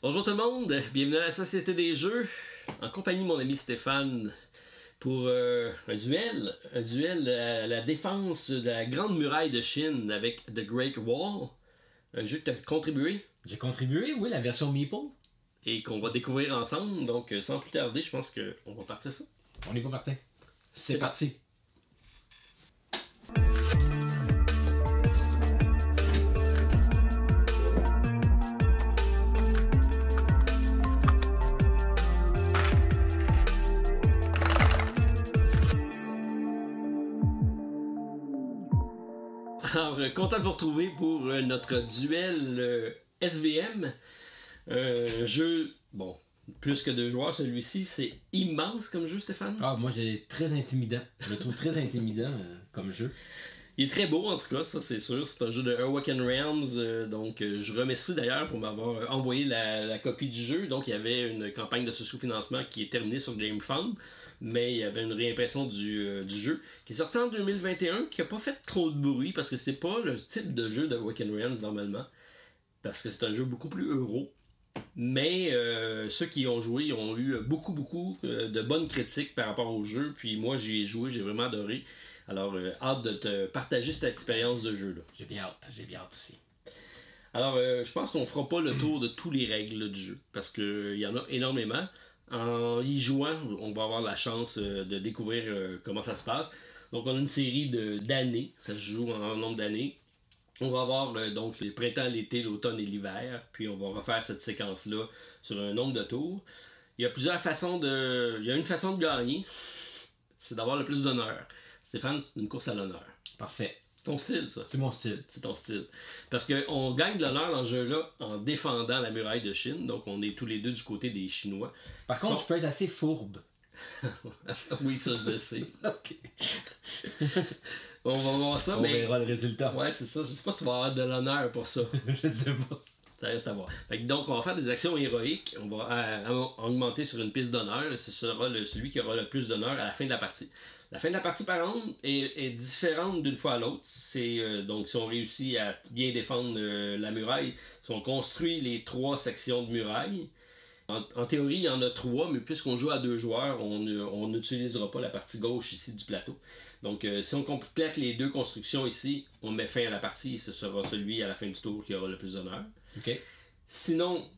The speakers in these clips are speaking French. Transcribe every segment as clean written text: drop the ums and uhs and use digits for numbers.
Bonjour tout le monde, bienvenue à la Société des Jeux, en compagnie de mon ami Stéphane pour un duel à la défense de la Grande Muraille de Chine avec The Great Wall, un jeu que tu as contribué. J'ai contribué, oui, la version Meeple. Et qu'on va découvrir ensemble, donc sans plus tarder, je pense qu'on va partir ça. On y va, Martin. C'est parti. Alors, content de vous retrouver pour notre duel SVM. Jeu, bon, plus que 2 joueurs, celui-ci, c'est immense comme jeu, Stéphane. Ah, moi, j'ai très intimidant. Je le trouve très intimidant comme jeu. Il est très beau, en tout cas, ça c'est sûr. C'est un jeu de Awaken Realms, donc je remercie d'ailleurs pour m'avoir envoyé la copie du jeu. Donc, il y avait une campagne de sous-financement qui est terminée sur GameFound, mais il y avait une réimpression du jeu qui est sorti en 2021, qui n'a pas fait trop de bruit parce que c'est pas le type de jeu de Awaken Realms normalement, parce que c'est un jeu beaucoup plus euro. Mais ceux qui ont joué ont eu beaucoup de bonnes critiques par rapport au jeu, puis moi j'y ai joué, j'ai vraiment adoré. Alors hâte de te partager cette expérience de jeu là. J'ai bien hâte aussi. Alors je pense qu'on fera pas le tour de toutes les règles là, du jeu, parce qu'il y en a énormément. En y jouant, on va avoir la chance de découvrir comment ça se passe. Donc on a une série d'années, ça se joue en nombre d'années. On va avoir donc le printemps, l'été, l'automne et l'hiver, puis on va refaire cette séquence-là sur un nombre de tours. Il y a plusieurs façons il y a une façon de gagner, c'est d'avoir le plus d'honneur. Stéphane, c'est une course à l'honneur. Parfait. C'est ton style, ça. C'est mon style. C'est ton style. Parce qu'on gagne de l'honneur dans ce jeu-là en défendant la muraille de Chine, donc on est tous les deux du côté des Chinois. Par contre, je peux être assez fourbe. Oui, ça je le sais. Ok. On va voir ça, On mais... verra le résultat. Ouais, c'est ça. Je sais pas si tu vas avoir de l'honneur pour ça. Je sais pas. Ça reste à voir. Fait que donc, on va faire des actions héroïques. On va augmenter sur une piste d'honneur. Ce sera celui qui aura le plus d'honneur à la fin de la partie. La fin de la partie, par contre, est différente d'une fois à l'autre. C'est donc si on réussit à bien défendre la muraille, si on construit les 3 sections de muraille. En théorie, il y en a 3, mais puisqu'on joue à 2 joueurs, on n'utilisera pas la partie gauche ici du plateau. Donc, si on complète les 2 constructions ici, on met fin à la partie et ce sera celui à la fin du tour qui aura le plus d'honneur. Ok. Sinon,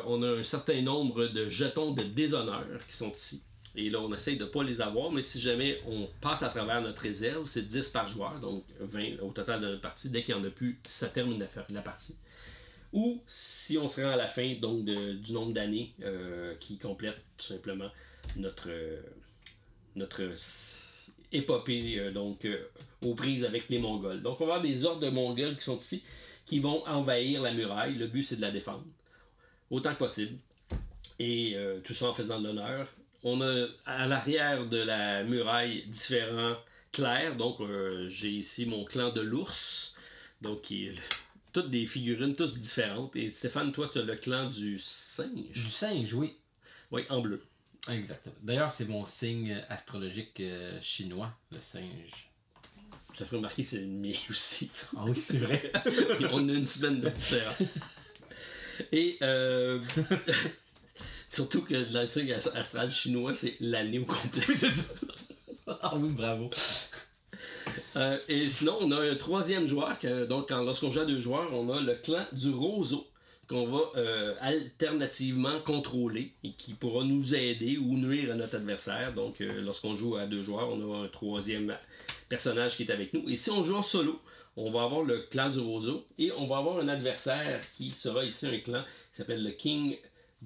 on a un certain nombre de jetons de déshonneur qui sont ici. Et là, on essaye de ne pas les avoir, mais si jamais on passe à travers notre réserve, c'est 10 par joueur, donc 20 au total de notre partie. Dès qu'il n'y en a plus, ça termine la partie. Ou si on se rend à la fin donc du nombre d'années qui complète tout simplement notre épopée aux prises avec les Mongols. Donc on va avoir des ordres de Mongols qui sont ici, qui vont envahir la muraille. Le but c'est de la défendre autant que possible. Et tout ça en faisant de l'honneur. On a à l'arrière de la muraille différents clairs. Donc j'ai ici mon clan de l'ours, donc qui est toutes des figurines, tous différentes. Et Stéphane, toi, tu as le clan du singe. Du singe, oui. Oui, en bleu. Exactement. D'ailleurs, c'est mon signe astrologique chinois, le singe. Ça ferait remarquer que c'est le mien aussi. Ah oui, c'est vrai. On a une semaine de différence. Et surtout que le signe astral chinois, c'est l'année au complet. C'est ça. Ah oui, bravo. Et sinon, on a un 3e joueur, donc lorsqu'on joue à 2 joueurs, on a le clan du roseau qu'on va alternativement contrôler et qui pourra nous aider ou nuire à notre adversaire. Donc lorsqu'on joue à 2 joueurs, on a un 3e personnage qui est avec nous. Et si on joue en solo, on va avoir le clan du roseau et on va avoir un adversaire qui sera ici un clan qui s'appelle le King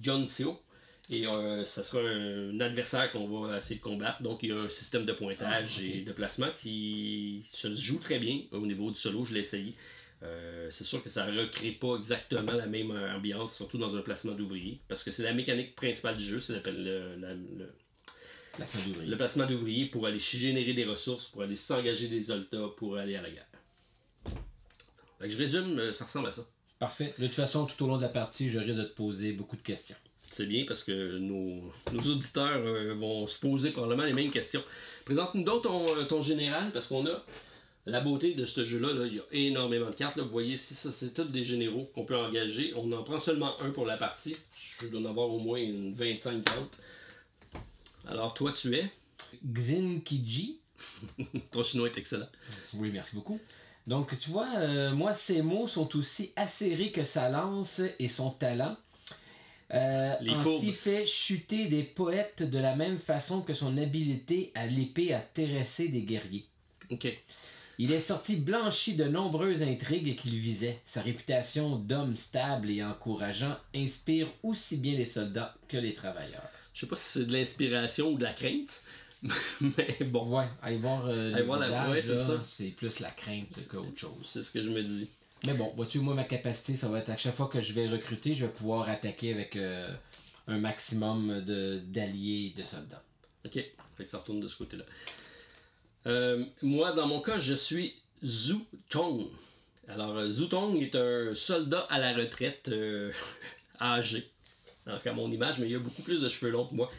Jonseo. Et ça sera un adversaire qu'on va essayer de combattre. Donc il y a un système de pointage et de placement qui se joue très bien au niveau du solo. Je l'ai essayé. C'est sûr que ça ne recrée pas exactement la même ambiance, surtout dans un placement d'ouvrier. Parce que c'est la mécanique principale du jeu, c'est le placement d'ouvrier pour aller générer des ressources, pour aller s'engager des soldats, pour aller à la guerre. Fait que je résume, ça ressemble à ça. Parfait. De toute façon, tout au long de la partie, je risque de te poser beaucoup de questions. C'est bien parce que nos auditeurs vont se poser probablement les mêmes questions. Présente-nous donc ton général parce qu'on a La beauté de ce jeu-là, là, il y a énormément de cartes. Là. Vous voyez ici, ça c'est tous des généraux qu'on peut engager. On en prend seulement un pour la partie. Je dois en avoir au moins une 25 cartes. Alors toi, tu es? Xinkiji. Ton chinois est excellent. Oui, merci beaucoup. Donc, tu vois, moi, ces mots sont aussi acérés que sa lance et son talent. Ainsi fait chuter des poètes de la même façon que son habileté à l'épée à terrasser des guerriers. Ok. Il est sorti blanchi de nombreuses intrigues qu'il visait. Sa réputation d'homme stable et encourageant inspire aussi bien les soldats que les travailleurs. Je sais pas si c'est de l'inspiration ou de la crainte, mais bon. Ouais, aller voir le visage, c'est plus la crainte qu'autre chose. C'est ce que je me dis. Mais bon, vois-tu, moi, ma capacité, ça va être à chaque fois que je vais recruter, je vais pouvoir attaquer avec un maximum d'alliés et de soldats. Ok, fait que ça retourne de ce côté-là. Moi, dans mon cas, je suis Zhu Tong. Alors, Zhu Tong est un soldat à la retraite âgé. Alors, à mon image, mais il a beaucoup plus de cheveux longs que moi.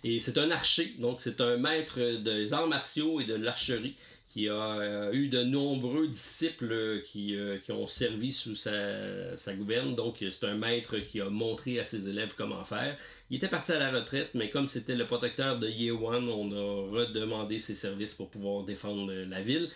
Et c'est un archer, donc c'est un maître des arts martiaux et de l'archerie qui a eu de nombreux disciples qui ont servi sous sa gouverne. Donc, c'est un maître qui a montré à ses élèves comment faire. Il était parti à la retraite, mais comme c'était le protecteur de Yewan, on a redemandé ses services pour pouvoir défendre la ville.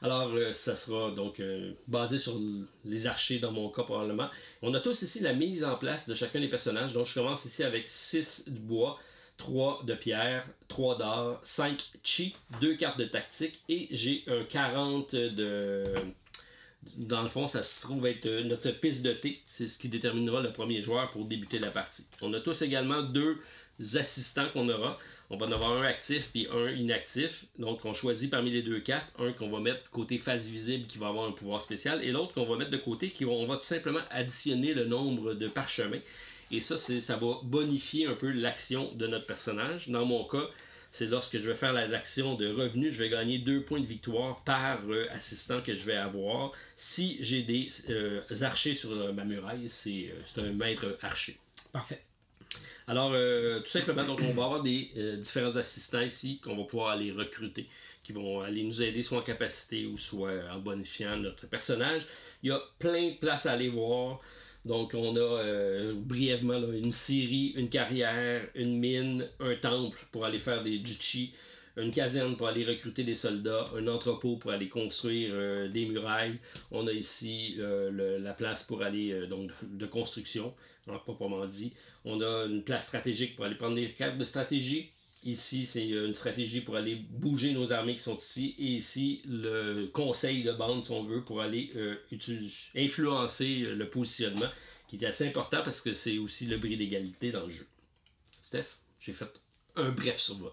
Alors, ça sera donc basé sur les archers dans mon cas probablement. On a tous ici la mise en place de chacun des personnages. Donc, je commence ici avec 6 de bois, 3 de pierre, 3 d'or, 5 chi, 2 cartes de tactique et j'ai un 40 de... Dans le fond, ça se trouve être notre piste de thé. C'est ce qui déterminera le premier joueur pour débuter la partie. On a tous également 2 assistants qu'on aura. On va en avoir un actif puis un inactif. Donc, on choisit parmi les 2 cartes. Un qu'on va mettre côté face visible qui va avoir un pouvoir spécial et l'autre qu'on va mettre de côté on va tout simplement additionner le nombre de parchemins. Et ça va bonifier un peu l'action de notre personnage. Dans mon cas, c'est lorsque je vais faire l'action de revenu, je vais gagner 2 points de victoire par assistant que je vais avoir. Si j'ai des archers sur ma muraille, c'est un maître archer. Parfait. Alors, tout simplement, donc, on va avoir des différents assistants ici qu'on va pouvoir aller recruter, qui vont aller nous aider soit en capacité ou soit en bonifiant notre personnage. Il y a plein de places à aller voir. Donc, on a brièvement là, une scierie, une carrière, une mine, un temple pour aller faire des juchi, une caserne pour aller recruter des soldats, un entrepôt pour aller construire des murailles. On a ici la place pour aller donc de construction, proprement dit. On a une place stratégique pour aller prendre des cartes de stratégie. Ici, c'est une stratégie pour aller bouger nos armées qui sont ici. Et ici, le conseil de bande, si on veut, pour aller influencer le positionnement, qui est assez important parce que c'est aussi le bris d'égalité dans le jeu. Steph, j'ai fait un bref survol.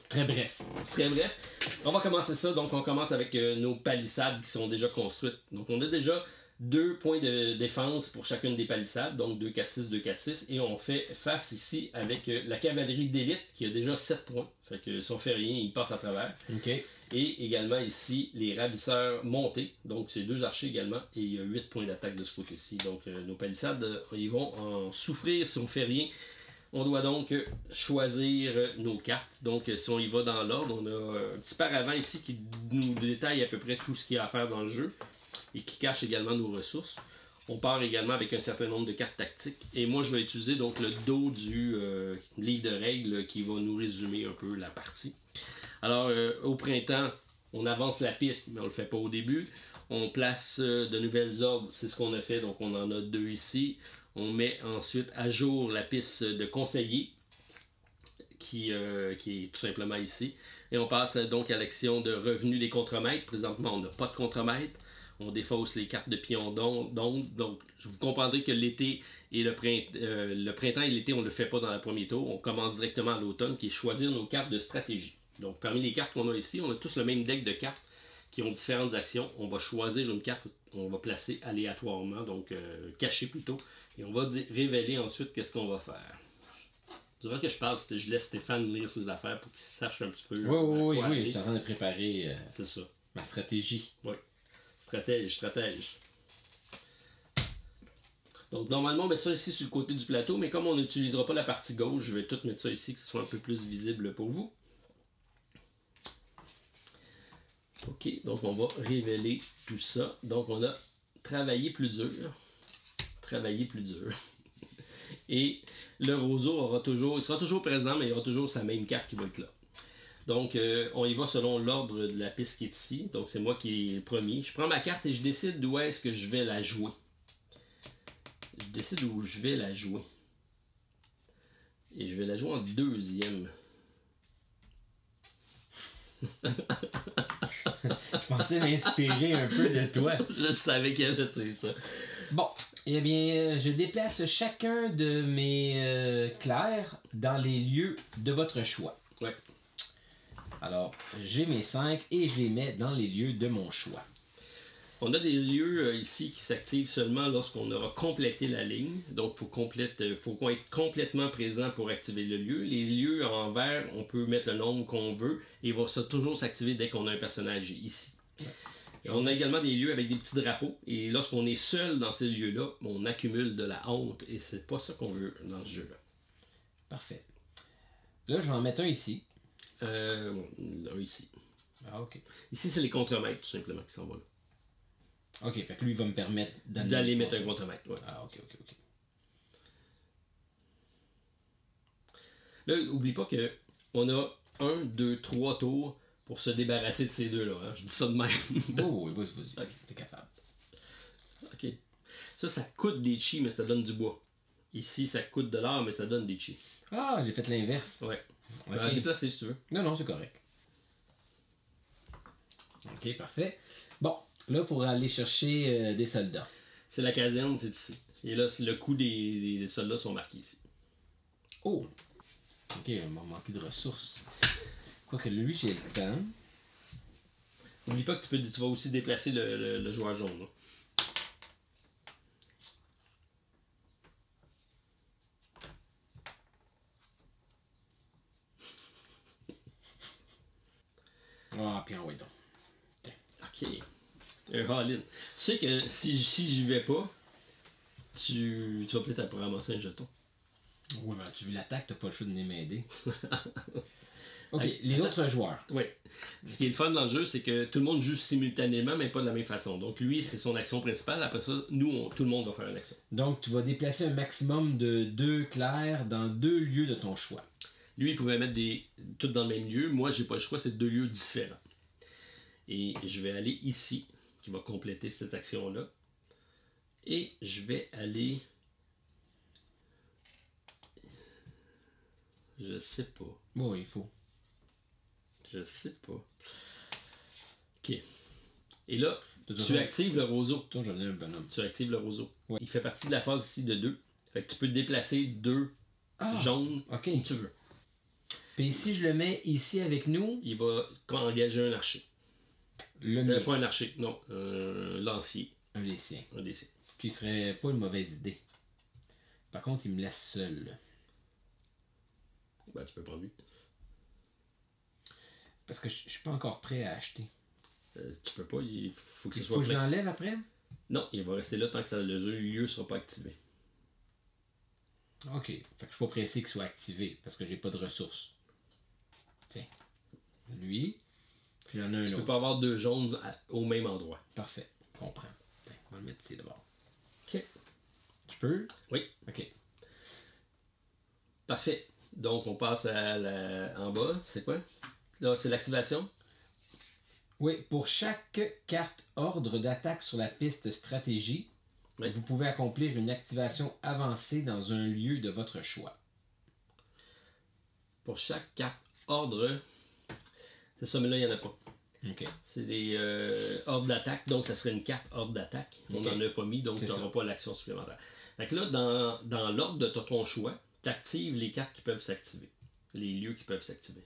Très bref. Très bref. On va commencer ça. Donc, on commence avec nos palissades qui sont déjà construites. Donc, on a déjà 2 points de défense pour chacune des palissades, donc 2, 4, 6, 2, 4, 6, et on fait face ici avec la cavalerie d'élite qui a déjà 7 points. Fait que si on fait rien, il passe à travers. Okay. Et également ici, les ravisseurs montés, donc c'est 2 archers également, et il y a 8 points d'attaque de ce côté-ci. Donc nos palissades, ils vont en souffrir si on fait rien. On doit donc choisir nos cartes. Donc si on y va dans l'ordre, on a un petit paravent ici qui nous détaille à peu près tout ce qu'il y a à faire dans le jeu et qui cache également nos ressources. On part également avec un certain nombre de cartes tactiques. Et moi, je vais utiliser donc le dos du livre de règles qui va nous résumer un peu la partie. Alors, au printemps, on avance la piste, mais on ne le fait pas au début. On place de nouvelles ordres, c'est ce qu'on a fait. Donc, on en a 2 ici. On met ensuite à jour la piste de conseiller, qui est tout simplement ici. Et on passe donc à l'action de revenu des contremaîtres. Présentement, on n'a pas de contremaître. On défausse les cartes de pion d'onde. Donc, vous comprendrez que l'été et le printemps et l'été, on ne le fait pas dans le premier tour. On commence directement à l'automne, qui est choisir nos cartes de stratégie. Donc, parmi les cartes qu'on a ici, on a tous le même deck de cartes qui ont différentes actions. On va choisir une carte, on va placer aléatoirement, donc cacher plutôt. Et on va révéler ensuite qu'est-ce qu'on va faire. Durant que je passe, je laisse Stéphane lire ses affaires pour qu'il sache un petit peu. Oui, je suis en train de préparer c'est ça. Ma stratégie. Oui. Stratège. Donc normalement on met ça ici sur le côté du plateau, mais comme on n'utilisera pas la partie gauche, je vais tout mettre ça ici, que ce soit un peu plus visible pour vous. OK, donc on va révéler tout ça. Donc on a travaillé plus dur. Travailler plus dur. Et le roseau il sera toujours présent, mais il y aura toujours sa même carte qui va être là. Donc, on y va selon l'ordre de la piste qui est ici. Donc, c'est moi qui est le premier. Je prends ma carte et je décide d'où est-ce que je vais la jouer. Je décide où je vais la jouer. Et je vais la jouer en deuxième. Je pensais m'inspirer un peu de toi. Je savais qu'elle allait dire ça. Bon, eh bien, je déplace chacun de mes clercs dans les lieux de votre choix. Ouais. Alors, j'ai mes 5 et je les mets dans les lieux de mon choix. On a des lieux ici qui s'activent seulement lorsqu'on aura complété la ligne. Donc, faut qu'on être complètement présent pour activer le lieu. Les lieux en vert, on peut mettre le nombre qu'on veut et il va toujours s'activer dès qu'on a un personnage ici. Ouais. On a également des lieux avec des petits drapeaux. Et lorsqu'on est seul dans ces lieux-là, on accumule de la honte et c'est pas ça qu'on veut dans ce jeu-là. Parfait. Là, je vais en mettre un ici. Ici. Ah, ok. Ici, c'est les contremaîtres, tout simplement, qui s'en vont là. Ok, fait que lui, il va me permettre d'aller mettre un contremaître. Ouais. Ah, ok. Là, oublie pas que on a 1, 2, 3 tours pour se débarrasser de ces deux-là. Hein? Je dis ça de même. Oh, oui, vas-y. Okay. T'es capable. Ok. Ça coûte des chi, mais ça donne du bois. Ici, ça coûte de l'or, mais ça donne des chi. Ah, j'ai fait l'inverse. Ouais. Okay. Déplacer si tu veux. Non, c'est correct. Ok, parfait. Bon, là, pour aller chercher des soldats. C'est la caserne, c'est ici. Et là, le coût des soldats sont marqués ici. Oh! Ok, on m'a manqué de ressources. Quoique lui, j'ai le temps. N'oublie pas que tu vas aussi déplacer le joueur jaune. Là. Ah, puis envoie donc. Ok. Un all-in. Tu sais que si j'y vais pas, tu vas peut-être ramasser un jeton. Oui, ben tu veux l'attaque, t'as pas le choix de venir m'aider. Ok, les autres joueurs. Oui. Ce qui est le fun dans le jeu, c'est que tout le monde joue simultanément, mais pas de la même façon. Donc lui, c'est son action principale. Après ça, nous, tout le monde va faire une action. Donc tu vas déplacer un maximum de 2 clercs dans 2 lieux de ton choix. Lui, il pouvait mettre tout dans le même lieu. Moi, j'ai pas le choix, c'est 2 lieux différents. Et je vais aller ici, qui va compléter cette action-là. Et je vais aller... Je sais pas. Bon, il faut. Je sais pas. Ok. Et là, tu actives le roseau. Toi, j'en ai un bonhomme. Tu actives le roseau. Ouais. Il fait partie de la phase ici de 2. Fait que tu peux déplacer 2 jaunes où tu veux. Puis si je le mets ici avec nous... Il va engager un archer. Pas un archer, non. Un lancier. Un des siens. Un des siens. Qui serait pas une mauvaise idée. Par contre, il me laisse seul. Ben, tu peux prendre lui. Parce que je suis pas encore prêt à acheter. Tu peux pas, il faut que ce Faut soit que je l'enlève après? Non, il va rester là tant que le lieu ne sera pas activé. Ok. Fait que je suis pas pressé qu'il soit activé parce que j'ai pas de ressources. Tiens. Lui. Puis il y en a un autre. Tu peux pas avoir 2 jaunes au même endroit. Parfait. Je comprends. Tiens, on va le mettre ici d'abord. Ok. Je peux? Oui. Ok. Parfait. Donc on passe en bas. C'est quoi? Là, c'est l'activation. Oui, pour chaque carte ordre d'attaque sur la piste stratégie, vous pouvez accomplir une activation avancée dans un lieu de votre choix. Pour chaque carte ordre, c'est ça, mais là, il n'y en a pas. Okay. C'est des ordres d'attaque, donc ça serait une carte ordre d'attaque. On n'en a pas mis, donc tu n'auras pas l'action supplémentaire. Fait que là, dans l'ordre de ton choix, tu actives les cartes qui peuvent s'activer. Les lieux qui peuvent s'activer.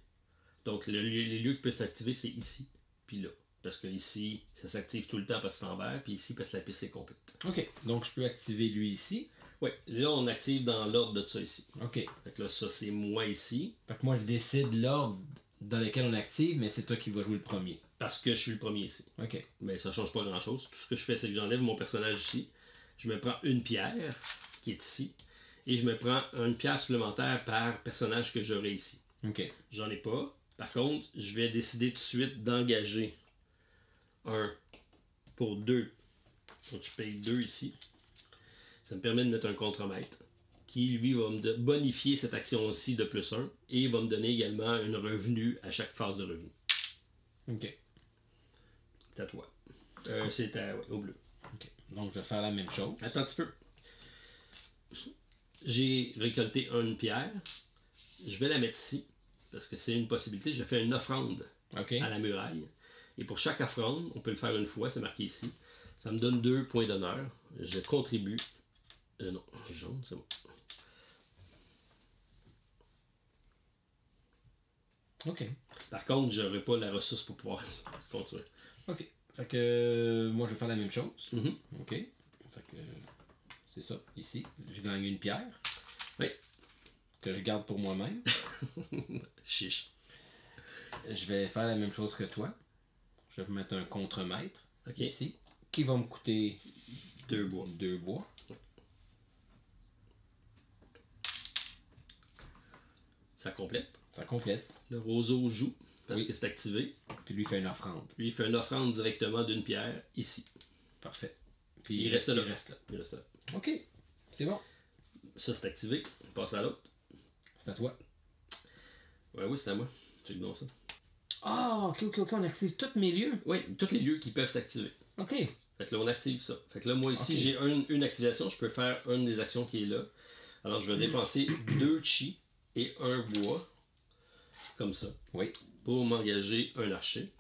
Donc, les lieux qui peuvent s'activer, c'est ici, puis là. Parce que ici, ça s'active tout le temps parce que c'est en vert, puis ici, parce que la piste est complète. Ok, donc je peux activer lui ici. Oui, là, on active dans l'ordre de ça ici. Ok. Fait que là, ça, c'est moi ici. Fait que moi, je décide l'ordre dans lequel on active, mais c'est toi qui vas jouer le premier. Parce que je suis le premier ici. Ok. Mais ça change pas grand-chose. Tout ce que je fais, c'est que j'enlève mon personnage ici. Je me prends une pierre, qui est ici, et je me prends une pierre supplémentaire par personnage que j'aurai ici. Ok. J'en ai pas. Par contre, je vais décider tout de suite d'engager 1 pour 2. Donc je paye 2 ici. Ça me permet de mettre un contremaître qui, lui, va me bonifier cette action-ci de plus 1 et va me donner également un revenu à chaque phase de revenu. OK. C'est à toi. C'est au bleu. OK. Donc, je vais faire la même chose. Attends un petit peu. J'ai récolté une pierre. Je vais la mettre ici parce que c'est une possibilité. Je fais une offrande à la muraille. Et pour chaque offrande, on peut le faire une fois, c'est marqué ici. Ça me donne 2 points d'honneur. Je contribue. Non, jaune, c'est bon. OK. Par contre, j'aurai pas la ressource pour pouvoir construire. OK. Fait que moi, je vais faire la même chose. OK. Fait que c'est ça. Ici, j'ai gagné une pierre. Oui. Que je garde pour moi-même. Chiche. Je vais faire la même chose que toi. Je vais mettre un contremaître ici. Qui va me coûter 2 bois. 2 bois. Ça complète. Ça complète. Le roseau joue parce que c'est activé. Puis lui fait une offrande. Lui, il fait une offrande directement d'une pierre ici. Parfait. Puis il reste là. Il reste là. OK. C'est bon. Ça, c'est activé. On passe à l'autre. C'est à toi. Oui, c'est à moi. Check donc ça. Ah, OK. On active tous mes lieux. Oui, tous les lieux qui peuvent s'activer. OK. Fait que là, on active ça. Fait que là, moi, ici, j'ai une activation. Je peux faire une des actions qui est là. Alors, je vais dépenser 2 chi et 1 bois. Comme ça. Oui. Pour m'engager un archer.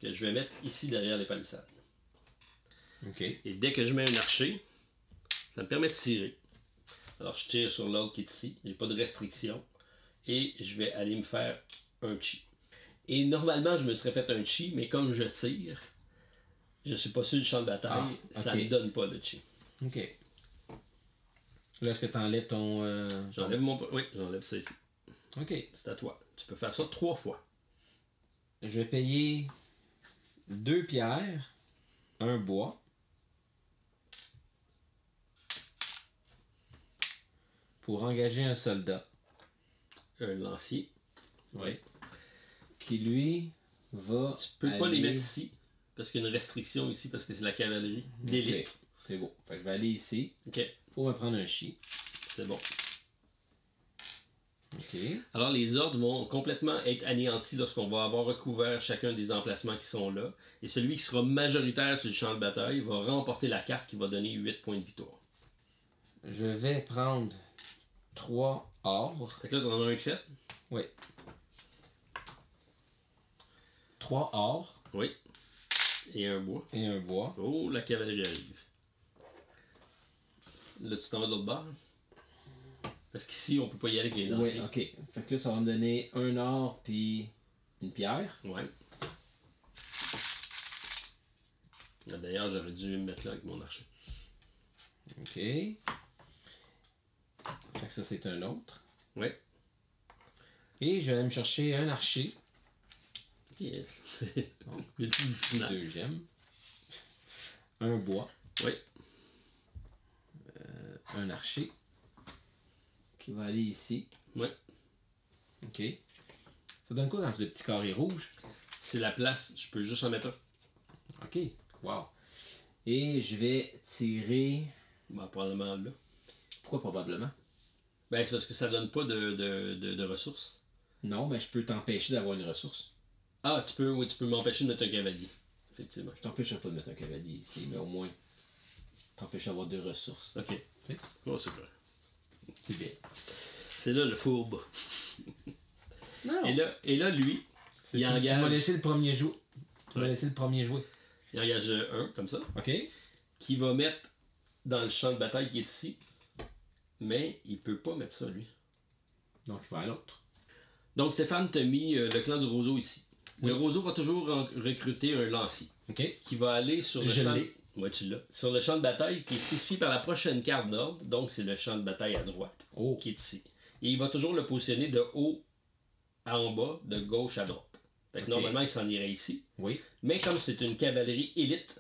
Que je vais mettre ici derrière les palissades. OK. Et dès que je mets un archer, ça me permet de tirer. Alors, je tire sur l'ordre qui est ici. J'ai pas de restriction. Et je vais aller me faire un chi. Et normalement, je me serais fait un chi, mais comme je tire, je suis pas sur le champ de bataille, ça me donne pas le chi. OK. Là, est-ce que tu enlèves ton... J'enlève Oui, j'enlève ça ici. OK. C'est à toi. Tu peux faire ça 3 fois. Je vais payer 2 pierres, 1 bois. Pour engager un soldat. Un lancier. Oui. Qui, lui, va... Tu peux pas les mettre ici, parce qu'il y a une restriction ici, parce que c'est la cavalerie d'élite. Okay. C'est beau. Fait que je vais aller ici. OK. Pour me prendre un chi. C'est bon. OK. Alors, les ordres vont complètement être anéantis lorsqu'on va avoir recouvert chacun des emplacements qui sont là. Et celui qui sera majoritaire sur le champ de bataille va remporter la carte qui va donner 8 points de victoire. Je vais prendre 3 or. Fait que là, t'en as un de fait? Oui. 3 or. Oui. Et un bois. Et un bois. Oh, la cavalerie arrive. Là, tu t'en vas de l'autre bord. Parce qu'ici, on peut pas y aller avec les lanciers. Oui, ok. Fait que là, ça va me donner un or puis une pierre. Ouais. D'ailleurs, j'aurais dû me mettre là avec mon archer. Ok. Fait que ça, c'est un autre. Oui. Et je vais aller me chercher un archer. Yes. Multidisciplinaire. Deuxième. Un bois. Oui. Un archer. Qui va aller ici. Oui. Ok. Ça donne quoi dans ce petit carré rouge? C'est la place. Je peux juste en mettre un. Ok. Wow. Et je vais tirer... Ben, probablement là. Pourquoi probablement? Ben, c'est parce que ça donne pas de ressources. Non, ben je peux t'empêcher d'avoir une ressource. Ah, tu peux m'empêcher de mettre un cavalier. Effectivement. Je t'empêcherai pas de mettre un cavalier ici, mais au moins, t'empêches d'avoir 2 ressources. Ok. Oh, c'est clair. C'est bien. C'est là le fourbe. Non. Et là lui, il engage... Tu m'as laissé le premier jouer. Il engage un, comme ça. OK. Qui va mettre dans le champ de bataille qui est ici. Mais il peut pas mettre ça, lui. Donc, il va à l'autre. Donc, Stéphane t'a mis le clan du roseau ici. Oui. Le roseau va toujours recruter un lancier. OK. Qui va aller sur le champ... Ouais, tu l'as. Sur le champ de bataille qui est spécifié par la prochaine carte d'ordre. Donc, c'est le champ de bataille à droite. Qui est ici. Et il va toujours le positionner de haut à en bas, de gauche à droite. Fait que normalement, il s'en irait ici. Oui. Mais comme c'est une cavalerie élite,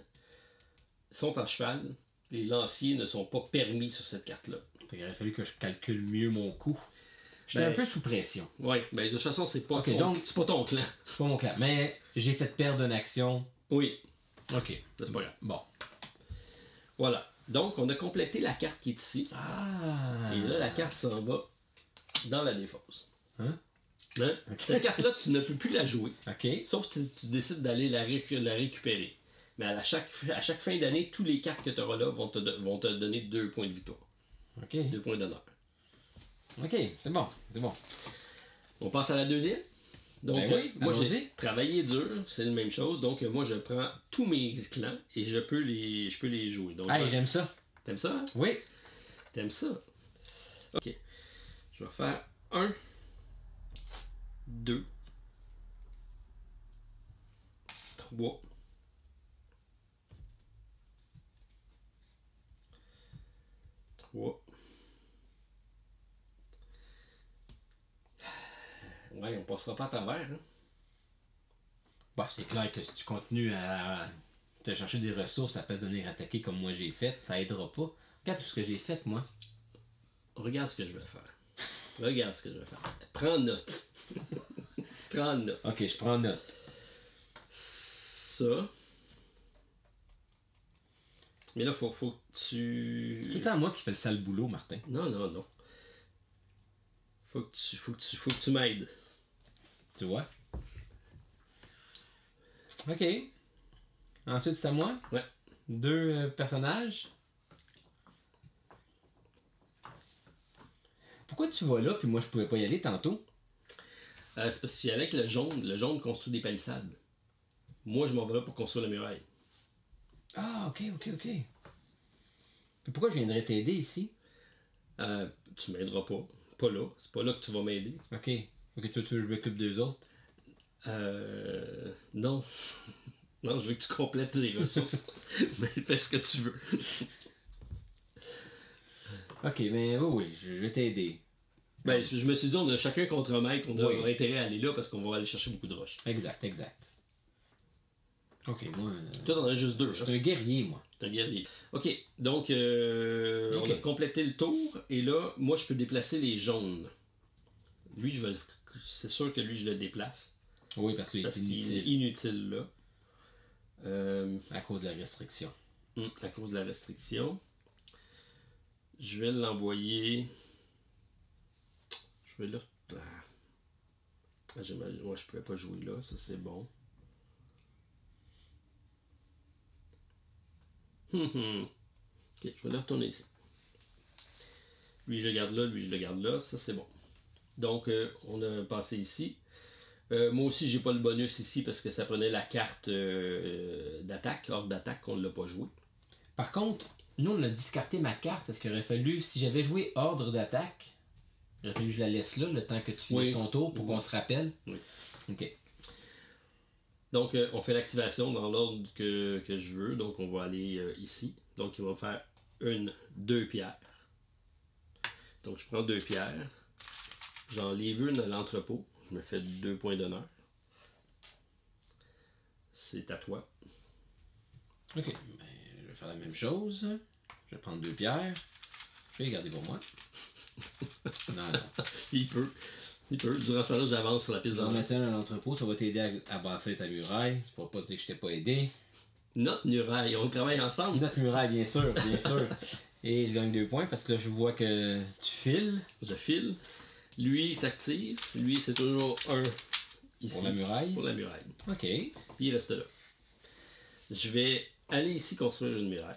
ils sont en cheval, les lanciers ne sont pas permis sur cette carte-là. Il aurait fallu que je calcule mieux mon coup. J'étais un peu sous pression. Oui, mais de toute façon, c'est pas, donc, c'est pas ton clan. C'est pas mon clan. Mais j'ai fait perdre une action Oui. OK. C'est pas grave. Bon. Voilà. Donc, on a complété la carte qui est ici. Ah! Et là, la carte s'en va dans la défausse. Hein? Hein? Okay. Cette carte-là, tu ne peux plus la jouer. OK. Sauf si tu décides d'aller la récupérer. Mais à chaque fin d'année, tous les cartes que tu auras là vont te donner 2 points de victoire. OK. 2 points d'honneur. OK, c'est bon. C'est bon. On passe à la deuxième. Donc, oui, moi, j'ai travaillé dur, c'est la même chose. Donc, moi, je prends tous mes clans et je peux les jouer. Donc, j'aime ça. T'aimes ça? Hein? Oui. T'aimes ça? OK. Je vais faire 1, 2, 3, 3. Ouais, on passera pas à travers. Hein? Bah, c'est clair que si tu continues à te chercher des ressources à place de venir attaquer comme moi j'ai fait, ça aidera pas. Regarde tout ce que j'ai fait, moi. Regarde ce que je vais faire. Regarde ce que je vais faire. Prends note. Prends note. Ok, je prends note. Ça. Mais là, faut que tu... Tout le temps moi qui fais le sale boulot, Martin. Non. Faut que tu m'aides. Tu vois? Ok. Ensuite, c'est à moi? Ouais. 2 personnages. Pourquoi tu vas là, puis moi je pouvais pas y aller tantôt? C'est parce que si avec le jaune construit des palissades. Moi, je m'en vais là pour construire la muraille. Ah, ok. Puis pourquoi je viendrais t'aider ici? Tu m'aideras pas. Pas là. C'est pas là que tu vas m'aider. Ok, toi, tu veux que je m'occupe d'eux autres? Non. Non, je veux que tu complètes les ressources. Mais fais ce que tu veux. Ok, mais oui, je vais t'aider. Ben, je me suis dit, on a chacun contre maître, on a intérêt à aller là parce qu'on va aller chercher beaucoup de roches. Exact. Ok, moi. Toi, t'en as juste 2. Je suis un guerrier, moi. T'es un guerrier. Ok, donc, on a complété le tour et là, moi, je peux déplacer les jaunes. Lui, c'est sûr que lui, je le déplace. Oui, parce qu'il est inutile. Est inutile là. À cause de la restriction. À cause de la restriction. Je vais l'envoyer. Je vais là. Moi, je pouvais pas jouer là, ça c'est bon. Ok, je vais le retourner ici. Lui, je le garde là, lui, je le garde là, ça c'est bon. Donc, on a passé ici. Moi aussi, j'ai pas le bonus ici parce que ça prenait la carte d'attaque, hors d'attaque, qu'on ne l'a pas joué. Par contre, nous, on a discarté ma carte. Est-ce qu'il aurait fallu, si j'avais joué ordre d'attaque, il aurait fallu que je la laisse là, le temps que tu finisses ton tour pour qu'on se rappelle? Oui. Ok. Donc, on fait l'activation dans l'ordre que je veux. Donc, on va aller ici. Donc, il va me faire 2 pierres. Donc, je prends 2 pierres. J'enlève une à l'entrepôt. Je me fais 2 points d'honneur. C'est à toi. Ok. Ben, je vais faire la même chose. Je vais prendre 2 pierres. Je vais les garder pour moi. Non. Il peut. Durant ce temps-là, j'avance sur la piste d'honneur. En mettant un entrepôt, ça va t'aider à bâtir ta muraille. Tu pourras pas dire que je t'ai pas aidé. Notre muraille, on travaille ensemble. Notre muraille, bien sûr. Et je gagne 2 points parce que là, je vois que tu files. Je file. Lui, il s'active. Lui, c'est toujours 1 ici. Pour la muraille. Pour la muraille. Ok. Puis il reste là. Je vais aller ici construire une muraille.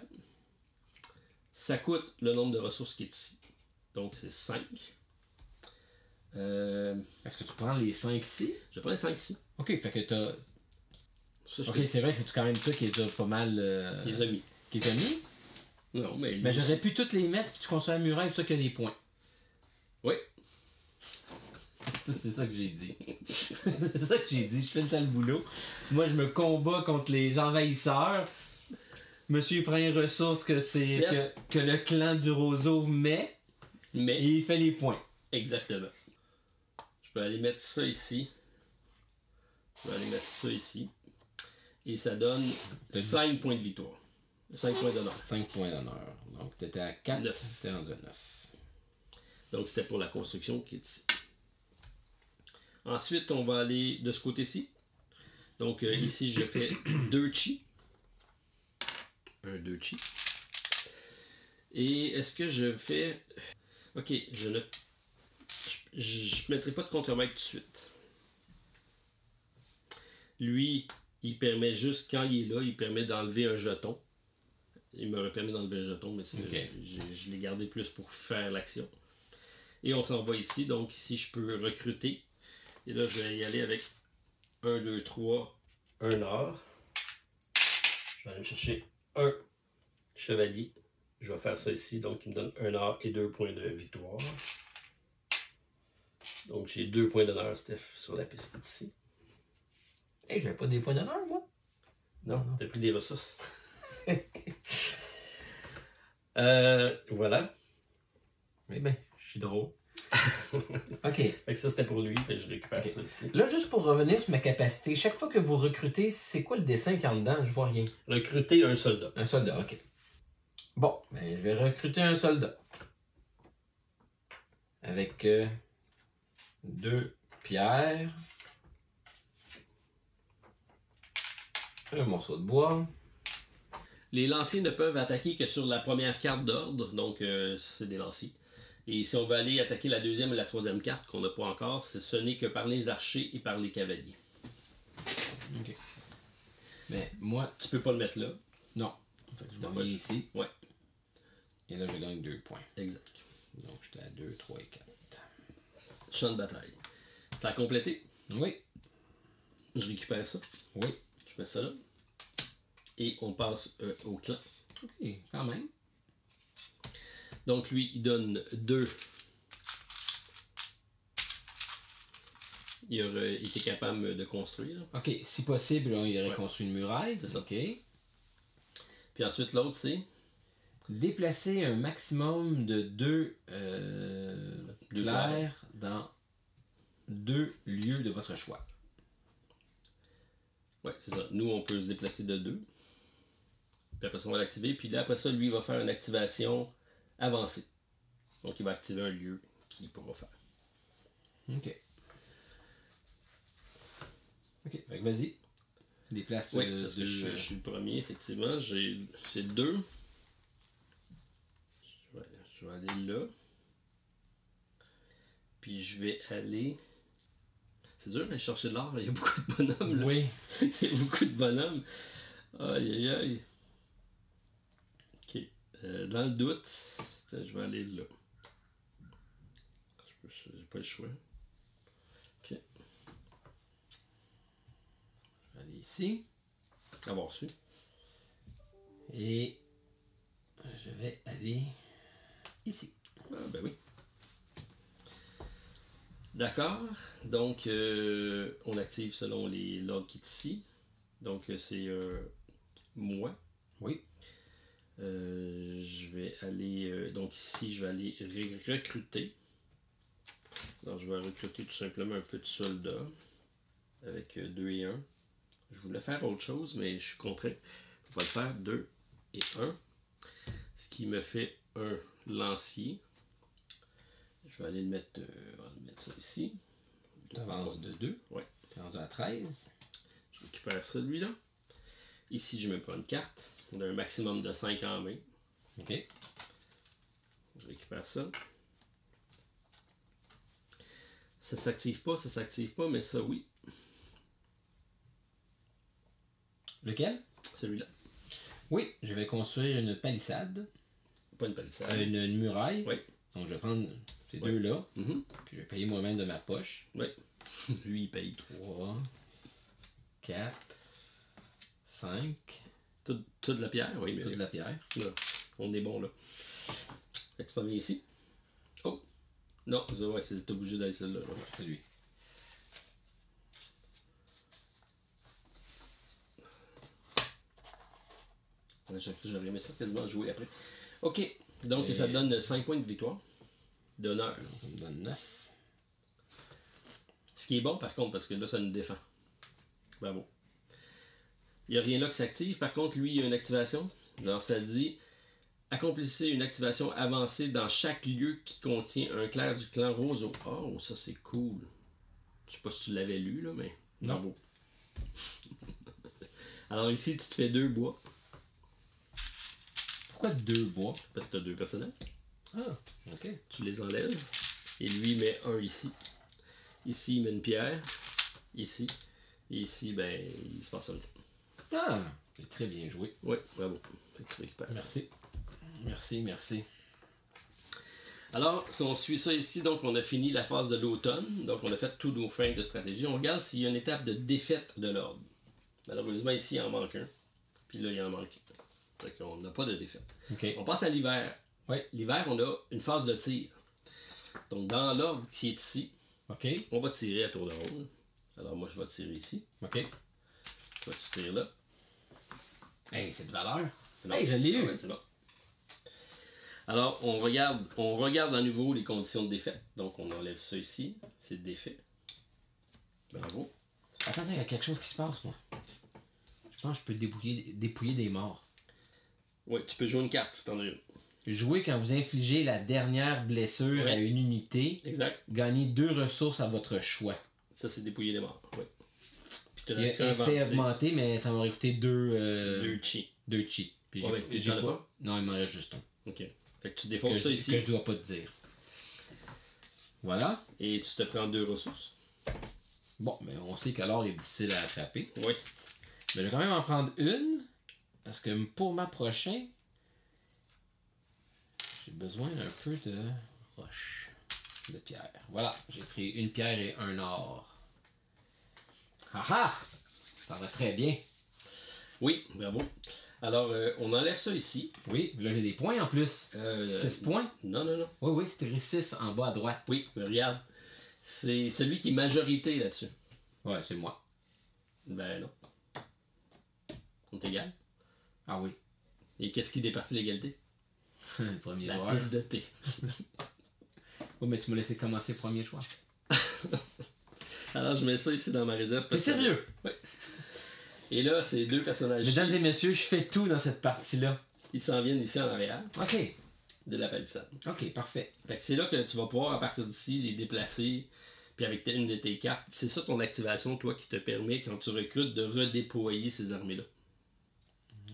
Ça coûte le nombre de ressources qui est ici. Donc, c'est 5. Est-ce que tu prends les 5 ici? Je prends les 5 ici. Ok, fait que t'as... Ça, ok, c'est vrai que c'est quand même toi qui les a pas mal... Qui les a mis. Qui les a mis? Non, mais... Mais j'aurais pu toutes les mettre, puis tu construis la muraille, c'est ça qu'il y a des points. Oui. Ça, c'est ça que j'ai dit. C'est ça que j'ai dit, je fais le sale boulot. Moi, je me combats contre les envahisseurs. Monsieur, il prend les ressources que le clan du roseau met. Et il fait les points. Exactement. Je vais aller mettre ça ici. Et ça donne 5 points de victoire. 5 points d'honneur. 5 points d'honneur. Donc, tu étais à 4. 9. Tu étais rendu à 9. Donc, c'était pour la construction qui est ici. Ensuite, on va aller de ce côté-ci. Donc ici, je fais 2 chi. 2 chi. Et est-ce que je fais... Ok, je ne mettrai pas de contre-maître tout de suite. Lui, il permet juste, quand il est là, il permet d'enlever un jeton. Il m'aurait permis d'enlever un jeton, mais je l'ai gardé plus pour faire l'action. Et on s'en va ici, donc ici je peux recruter. Et là, je vais y aller avec 1, 2, 3, un or. Je vais aller me chercher un chevalier. Je vais faire ça ici, donc il me donne 1 or et 2 points de victoire. Donc j'ai 2 points d'honneur, Steph, sur la piste ici. Hey, j'avais pas des points d'honneur, moi? Non, t'as pris des ressources. Voilà. Eh bien, je suis drôle. OK. Fait que ça, c'était pour lui, fait que je récupère ça ici. Là, juste pour revenir sur ma capacité, chaque fois que vous recrutez, c'est quoi le dessin qu'il y a en dedans? Je vois rien. Recruter un soldat. Un soldat, OK. Bon, ben, je vais recruter un soldat. Avec 2 pierres. Un morceau de bois. Les lanciers ne peuvent attaquer que sur la première carte d'ordre, donc c'est des lanciers. Et si on veut aller attaquer la deuxième et la troisième carte qu'on n'a pas encore, ce n'est que par les archers et par les cavaliers. OK. Mais moi... Tu peux pas le mettre là. Non. Fait que je vais aller ici. Ouais. Et là, je gagne 2 points. Exact. Donc, j'étais à 2, 3 et 4. Champ de bataille. Ça a complété? Oui. Je récupère ça. Oui. Je mets ça là. Et on passe au clan. OK, quand même. Donc lui, il donne 2. Il aurait été capable de construire. OK, si possible, il aurait construit une muraille. C'est ça. OK. Puis ensuite, l'autre, c'est... Déplacer un maximum de 2 clairs dans 2 lieux de votre choix. Ouais, c'est ça. Nous, on peut se déplacer de 2. Puis après ça, on va l'activer. Puis là, après ça, lui, il va faire une activation avancée. Donc, il va activer un lieu qu'il pourra faire. OK. OK, fait que vas-y. Déplace. Oui, parce que je suis le premier, effectivement. C'est 2. Je vais aller là. Puis je vais aller... C'est dur d'aller chercher de l'or, il y a beaucoup de bonhommes là. Oui. Il y a beaucoup de bonhommes. Aïe aïe aïe. Ok. Dans le doute, je vais aller là. J'ai pas le choix. Ok. Je vais aller ici. Avoir su. Et je vais aller ici. Ah, ben oui. D'accord. Donc, on active selon l'ordre qui est ici. Donc, c'est moi. Oui. Je vais aller... donc ici, je vais aller recruter. Donc, je vais recruter tout simplement un peu de soldats. Avec 2 et 1. Je voulais faire autre chose, mais je suis contraint. Je vais le faire 2 et 1. Ce qui me fait un lancier. Je vais aller le mettre, ça ici. Tu avances de 2. Oui. Tu es rendu à 13. Je récupère celui-là. Ici, je mets pas une carte. On a un maximum de 5 en main. OK. Je récupère ça. Ça s'active pas, mais ça, oui. Lequel? Celui-là. Oui, je vais construire une palissade. Pas une palissade. Une muraille. Oui. Donc, je vais prendre ces deux-là. Mm-hmm. Puis, je vais payer moi-même de ma poche. Oui. Lui, il paye. 3, 4, 5. Toute la pierre, oui. Mais toute la pierre. Là, on est bon, là. Fait que tu vas venir ici. Oh! Non, ouais, t'es obligé d'aller celle-là. Là. C'est lui. J'aurais aimé ça quasiment jouer après. Ok, donc ça te donne 5 points de victoire. D'honneur. Ça me donne 9. Ce qui est bon par contre, parce que là, ça nous défend. Bravo. Il n'y a rien là qui s'active. Par contre, lui, il y a une activation. Alors, ça dit accomplissez une activation avancée dans chaque lieu qui contient un clerc du clan Roseau. Oh, ça c'est cool. Je sais pas si tu l'avais lu, là, mais bravo. Alors ici, tu te fais 2 bois. Pourquoi 2 bois? Parce que tu as 2 personnages. Ah, ok. Tu les enlèves. Et lui, il met un ici. Ici, il met une pierre. Ici. Et ici, ben, il se passe rien. Ah, c'est très bien joué. Oui, bravo. Fait que tu récupères merci. Ça. Merci. Alors, si on suit ça ici, donc on a fini la phase de l'automne. Donc on a fait tous nos frames de stratégie. On regarde s'il y a une étape de défaite de l'ordre. Malheureusement, ici, il en manque un. Puis là, il en manque. Donc on n'a pas de défaite. Okay. On passe à l'hiver. Oui. L'hiver, on a une phase de tir. Donc dans l'ordre qui est ici, okay. On va tirer à tour de rôle. Alors moi, je vais tirer ici. OK. Toi, tu tires là. Hey, c'est de valeur. Non, hey, je l'ai eu. Ouais, c'est bon. Alors, on regarde à nouveau les conditions de défaite. Donc, on enlève ça ici. C'est défait. Bravo. Attends, il y a quelque chose qui se passe, moi. Je pense que je peux dépouiller des morts. Oui, tu peux jouer une carte si t'en as une. Jouer quand vous infligez la dernière blessure à une unité. Exact. Gagnez 2 ressources à votre choix. Ça, c'est dépouiller des morts. Oui. Il y a effet augmenté, mais ça m'aurait coûté 2 chi. 2 chi. Puis j'ai pas. Non, il m'en reste juste un. Ok. Fait que tu défonces ça ici. Que je dois pas te dire. Voilà. Et tu te prends 2 ressources. Bon, mais on sait que l'or est difficile à attraper. Oui. Mais je vais quand même en prendre une. Parce que pour ma prochaine, j'ai besoin d'un peu de roche. De pierre. Voilà. J'ai pris une pierre et un or. Haha! Ça va très bien. Oui, bravo. Alors, on enlève ça ici. Oui, là j'ai des points en plus. 6 points? Non. Oui, c'est écrit 6 en bas à droite. Oui, mais regarde. C'est celui qui est majorité là-dessus. Ouais, c'est moi. Ben non. On est égal. Ah oui. Et qu'est-ce qui départit l'égalité? Le premier La joueur. piste de thé. Oui, mais tu m'as laissé commencer premier choix. Alors, je mets ça ici dans ma réserve. T'es sérieux? Oui. Et là, c'est 2 personnages. Mesdames et messieurs, je fais tout dans cette partie-là. Ils s'en viennent ici en arrière. OK. De la palissade. OK, parfait. Fait que c'est là que tu vas pouvoir, à partir d'ici, les déplacer. Puis avec une de tes cartes, c'est ça ton activation, toi, qui te permet, quand tu recrutes, de redéployer ces armées-là.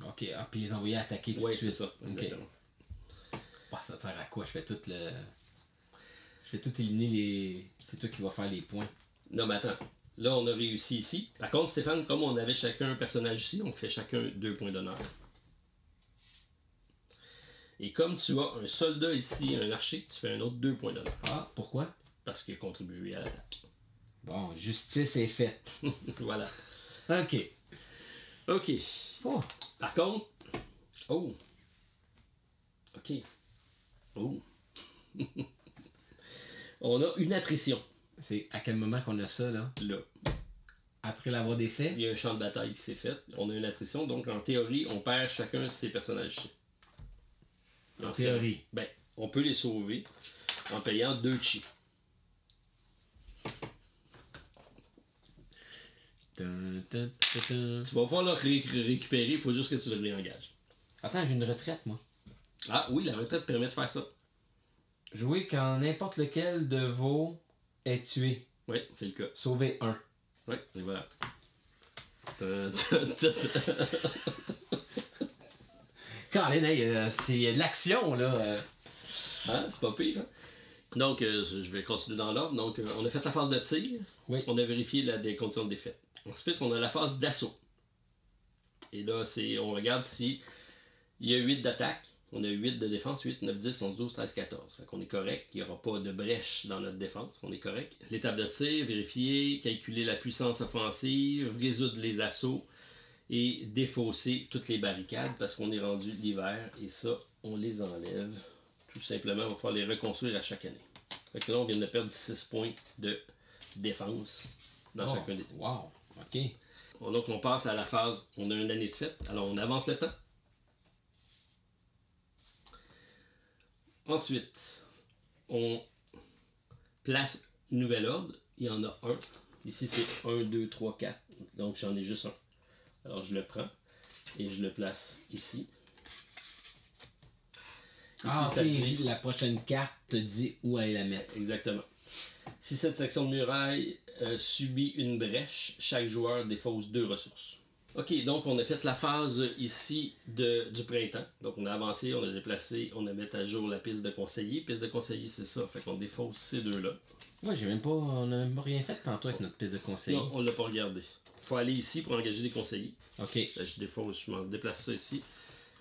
OK, puis les envoyer attaquer tout de suite. Oui, c'est ça. Exactement. Bah, ça sert à quoi? Je fais tout éliminer les... C'est toi qui vas faire les points. Non, mais attends. Là, on a réussi ici. Par contre, Stéphane, comme on avait chacun un personnage ici, on fait chacun 2 points d'honneur. Et comme tu as un soldat ici, un archer, tu fais un autre 2 points d'honneur. Ah, pourquoi? Parce qu'il a contribué à l'attaque. Bon, justice est faite. Voilà. OK. OK. Oh. Par contre... Oh. OK. Oh. On a une attrition. C'est à quel moment qu'on a ça, là? Là. Après l'avoir défait? Il y a un champ de bataille qui s'est fait. On a une attrition. Donc, en théorie, on perd chacun ses personnages. En théorie? Ben, on peut les sauver en payant 2 chi. Tu vas pouvoir le récupérer, il faut juste que tu le réengages. Attends, j'ai une retraite, moi. Ah oui, la retraite permet de faire ça. Jouer quand n'importe lequel de vos est tué. Oui, c'est le cas. Sauver un. Oui, et voilà. Colin, hey, il y a de l'action, là. Hein, c'est pas pire, hein? Donc, je vais continuer dans l'ordre. Donc, on a fait la phase de tir. Oui. On a vérifié des conditions de défaite. Ensuite, on a la phase d'assaut. Et là, on regarde si il y a 8 d'attaque. On a 8 de défense, 8, 9, 10, 11, 12, 13, 14. Fait qu'on est correct. Il n'y aura pas de brèche dans notre défense. On est correct. L'étape de tir, vérifier, calculer la puissance offensive, résoudre les assauts et défausser toutes les barricades parce qu'on est rendu l'hiver. Et ça, on les enlève. Tout simplement, on va falloir les reconstruire à chaque année. Fait que là, on vient de perdre 6 points de défense dans chacun des deux. Wow, OK. Donc, on passe à la phase, on a une année de fête. Alors, on avance le temps. Ensuite, on place nouvel ordre. Il y en a un. Ici, c'est 1, 2, 3, 4. Donc, j'en ai juste un. Alors, je le prends et je le place ici. Ça dit... La prochaine carte te dit où aller la mettre. Exactement. Si cette section de muraille subit une brèche, chaque joueur défausse 2 ressources. Ok, donc on a fait la phase ici du printemps. Donc on a avancé, on a déplacé, on a mis à jour la piste de conseiller. Piste de conseiller, c'est ça. Fait qu'on défausse ces 2-là. Ouais, on n'a même pas rien fait tantôt avec notre piste de conseiller. Non, on l'a pas regardé. Faut aller ici pour engager des conseillers. Ok. Là, je m'en déplace ça ici.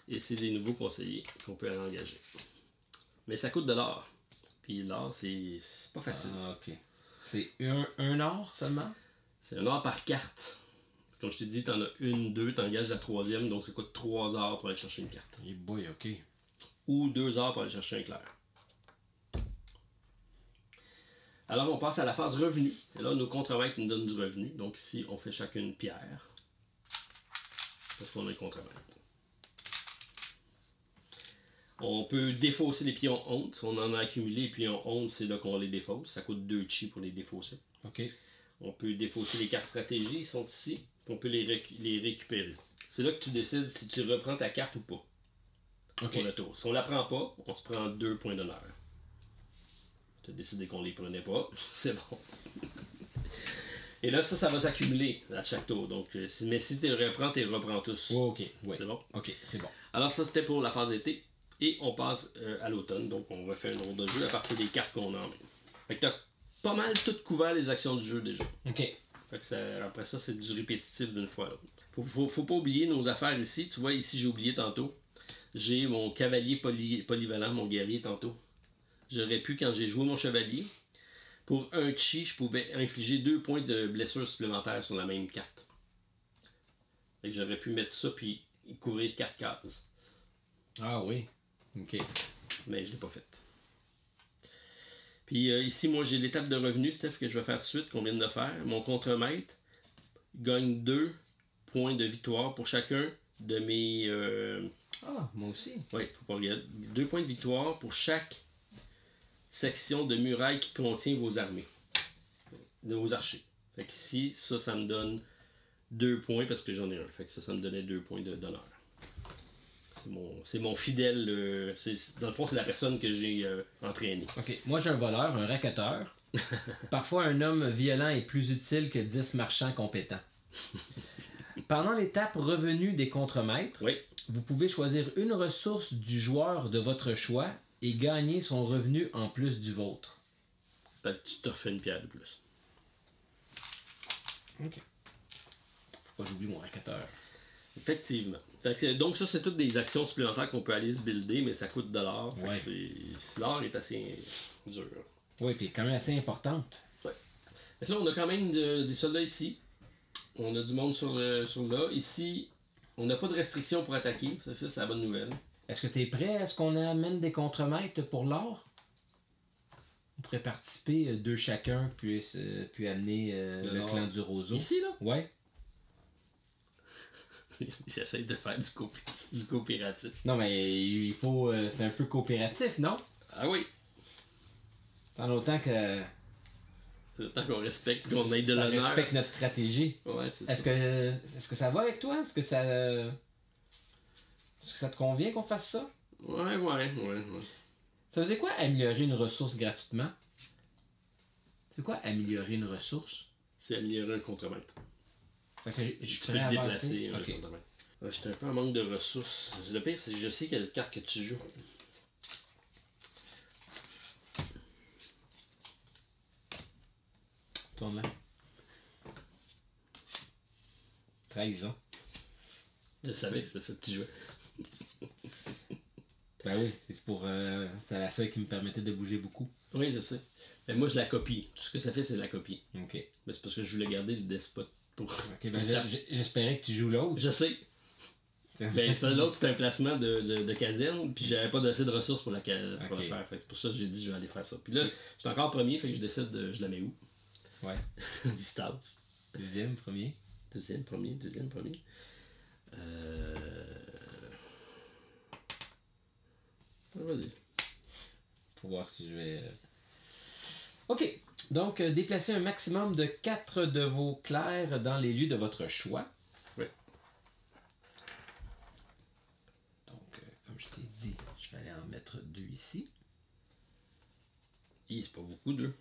Et c'est des nouveaux conseillers qu'on peut aller engager. Mais ça coûte de l'or. Puis l'or, c'est pas facile. Ah, ok. C'est un or seulement? C'est un or par carte. Comme je t'ai dit, t'en as 1, 2, t'engages la 3e, donc ça coûte 3 heures pour aller chercher une carte. Et boy, ok. Ou 2 heures pour aller chercher un clair. Alors on passe à la phase revenu. Et là, nos contremaîtres nous donnent du revenu. Donc ici, on fait chacune une pierre. Parce qu'on a un contremaître. On peut défausser les pions honte. On en a accumulé, les pions honte, c'est là qu'on les défausse. Ça coûte 2 chi pour les défausser. Ok. On peut défausser les cartes stratégie, ils sont ici. On peut les récupérer. C'est là que tu décides si tu reprends ta carte ou pas. Ok. Pour le tour. Si on la prend pas, on se prend 2 points d'honneur. Tu as décidé qu'on les prenait pas. C'est bon. Et là, ça va s'accumuler à chaque tour. Donc, mais si tu les reprends, tu les reprends tous. Oh, ok. Ouais. C'est bon? Ok, c'est bon. Alors, ça, c'était pour la phase été. Et on passe à l'automne. Donc, on va faire un autre de jeu à partir des cartes qu'on a en main. Fait que tu as pas mal tout couvert les actions du jeu déjà. Ok. Fait que après ça, c'est du répétitif d'une fois à l'autre. Faut pas oublier nos affaires ici. Tu vois, ici, j'ai oublié tantôt. J'ai mon cavalier polyvalent, mon guerrier tantôt. J'aurais pu, quand j'ai joué mon chevalier, pour 1 chi, je pouvais infliger 2 points de blessure supplémentaires sur la même carte. Fait que j'aurais pu mettre ça puis couvrir 4 cases. Ah oui. Ok. Mais je l'ai pas fait. Puis ici, moi, j'ai l'étape de revenu, Steph, que je vais faire tout de suite, qu'on vient de faire. Mon contremaître gagne 2 points de victoire pour chacun de mes... Ah, moi aussi. Oui, faut pas regarder. 2 points de victoire pour chaque section de muraille qui contient vos armées. De vos archers. Fait que ici, ça me donne 2 points parce que j'en ai un. Fait que ça me donnait 2 points d'honneur. C'est mon fidèle. Dans le fond, c'est la personne que j'ai entraînée. Ok, moi j'ai un voleur, un racketeur. Parfois, un homme violent est plus utile que 10 marchands compétents. Pendant l'étape revenu des contremaîtres, oui. Vous pouvez choisir une ressource du joueur de votre choix et gagner son revenu en plus du vôtre. Fait que tu te refais une pierre de plus. Ok. Faut pas j'oublie mon racketeur. Effectivement. Donc ça, c'est toutes des actions supplémentaires qu'on peut aller se builder, mais ça coûte de l'or. Ouais. L'or est assez dur. Oui, puis quand même assez importante. Ouais. Fait que là, on a quand même des soldats ici. On a du monde sur là. Ici, on n'a pas de restriction pour attaquer. Ça c'est la bonne nouvelle. Est-ce que tu es prêt à ce qu'on amène des contremaîtres pour l'or? On pourrait participer, 2 chacun, puis amener le clan du roseau. Ici, là? Ouais. J'essaie de faire du coopératif. Non, mais il faut... c'est un peu coopératif, non? Ah oui. Tant autant que... Tant qu'on respecte, qu'on ait de l'honneur. Ça respecte notre stratégie. Ouais, c'est ça. Est-ce que ça va avec toi? Est-ce que ça te convient qu'on fasse ça? Ouais. Ça faisait quoi améliorer une ressource gratuitement? C'est quoi améliorer une ressource? C'est améliorer un contremaître. Fait que je peux te déplacer un okay. contremaître. J'étais un peu en manque de ressources. Le pire, c'est que je sais quelle carte que tu joues. Tourne là. Trahison. Je savais que c'était ça que tu jouais. Ben oui, c'était la seule qui me permettait de bouger beaucoup. Oui, je sais. Mais moi, je la copie. Tout ce que ça fait, c'est la copie. Ok. Mais c'est parce que je voulais garder le despote pour. Ok, ben j'espérais que tu joues l'autre. Je sais. Ben, l'autre, c'était un placement de caserne, puis j'avais pas assez de ressources pour le faire. Fait que c'est pour ça que j'ai dit je vais aller faire ça. Puis là, j'étais encore premier, fait que je décide je la mets où? Ouais. Distance. Deuxième, premier. Deuxième, premier. Vas-y. Pour voir ce que je vais... Ok. Donc, déplacez un maximum de 4 de vos clercs dans les lieux de votre choix. Oui. Donc, comme je t'ai dit, je vais aller en mettre ici. C'est pas beaucoup, 2.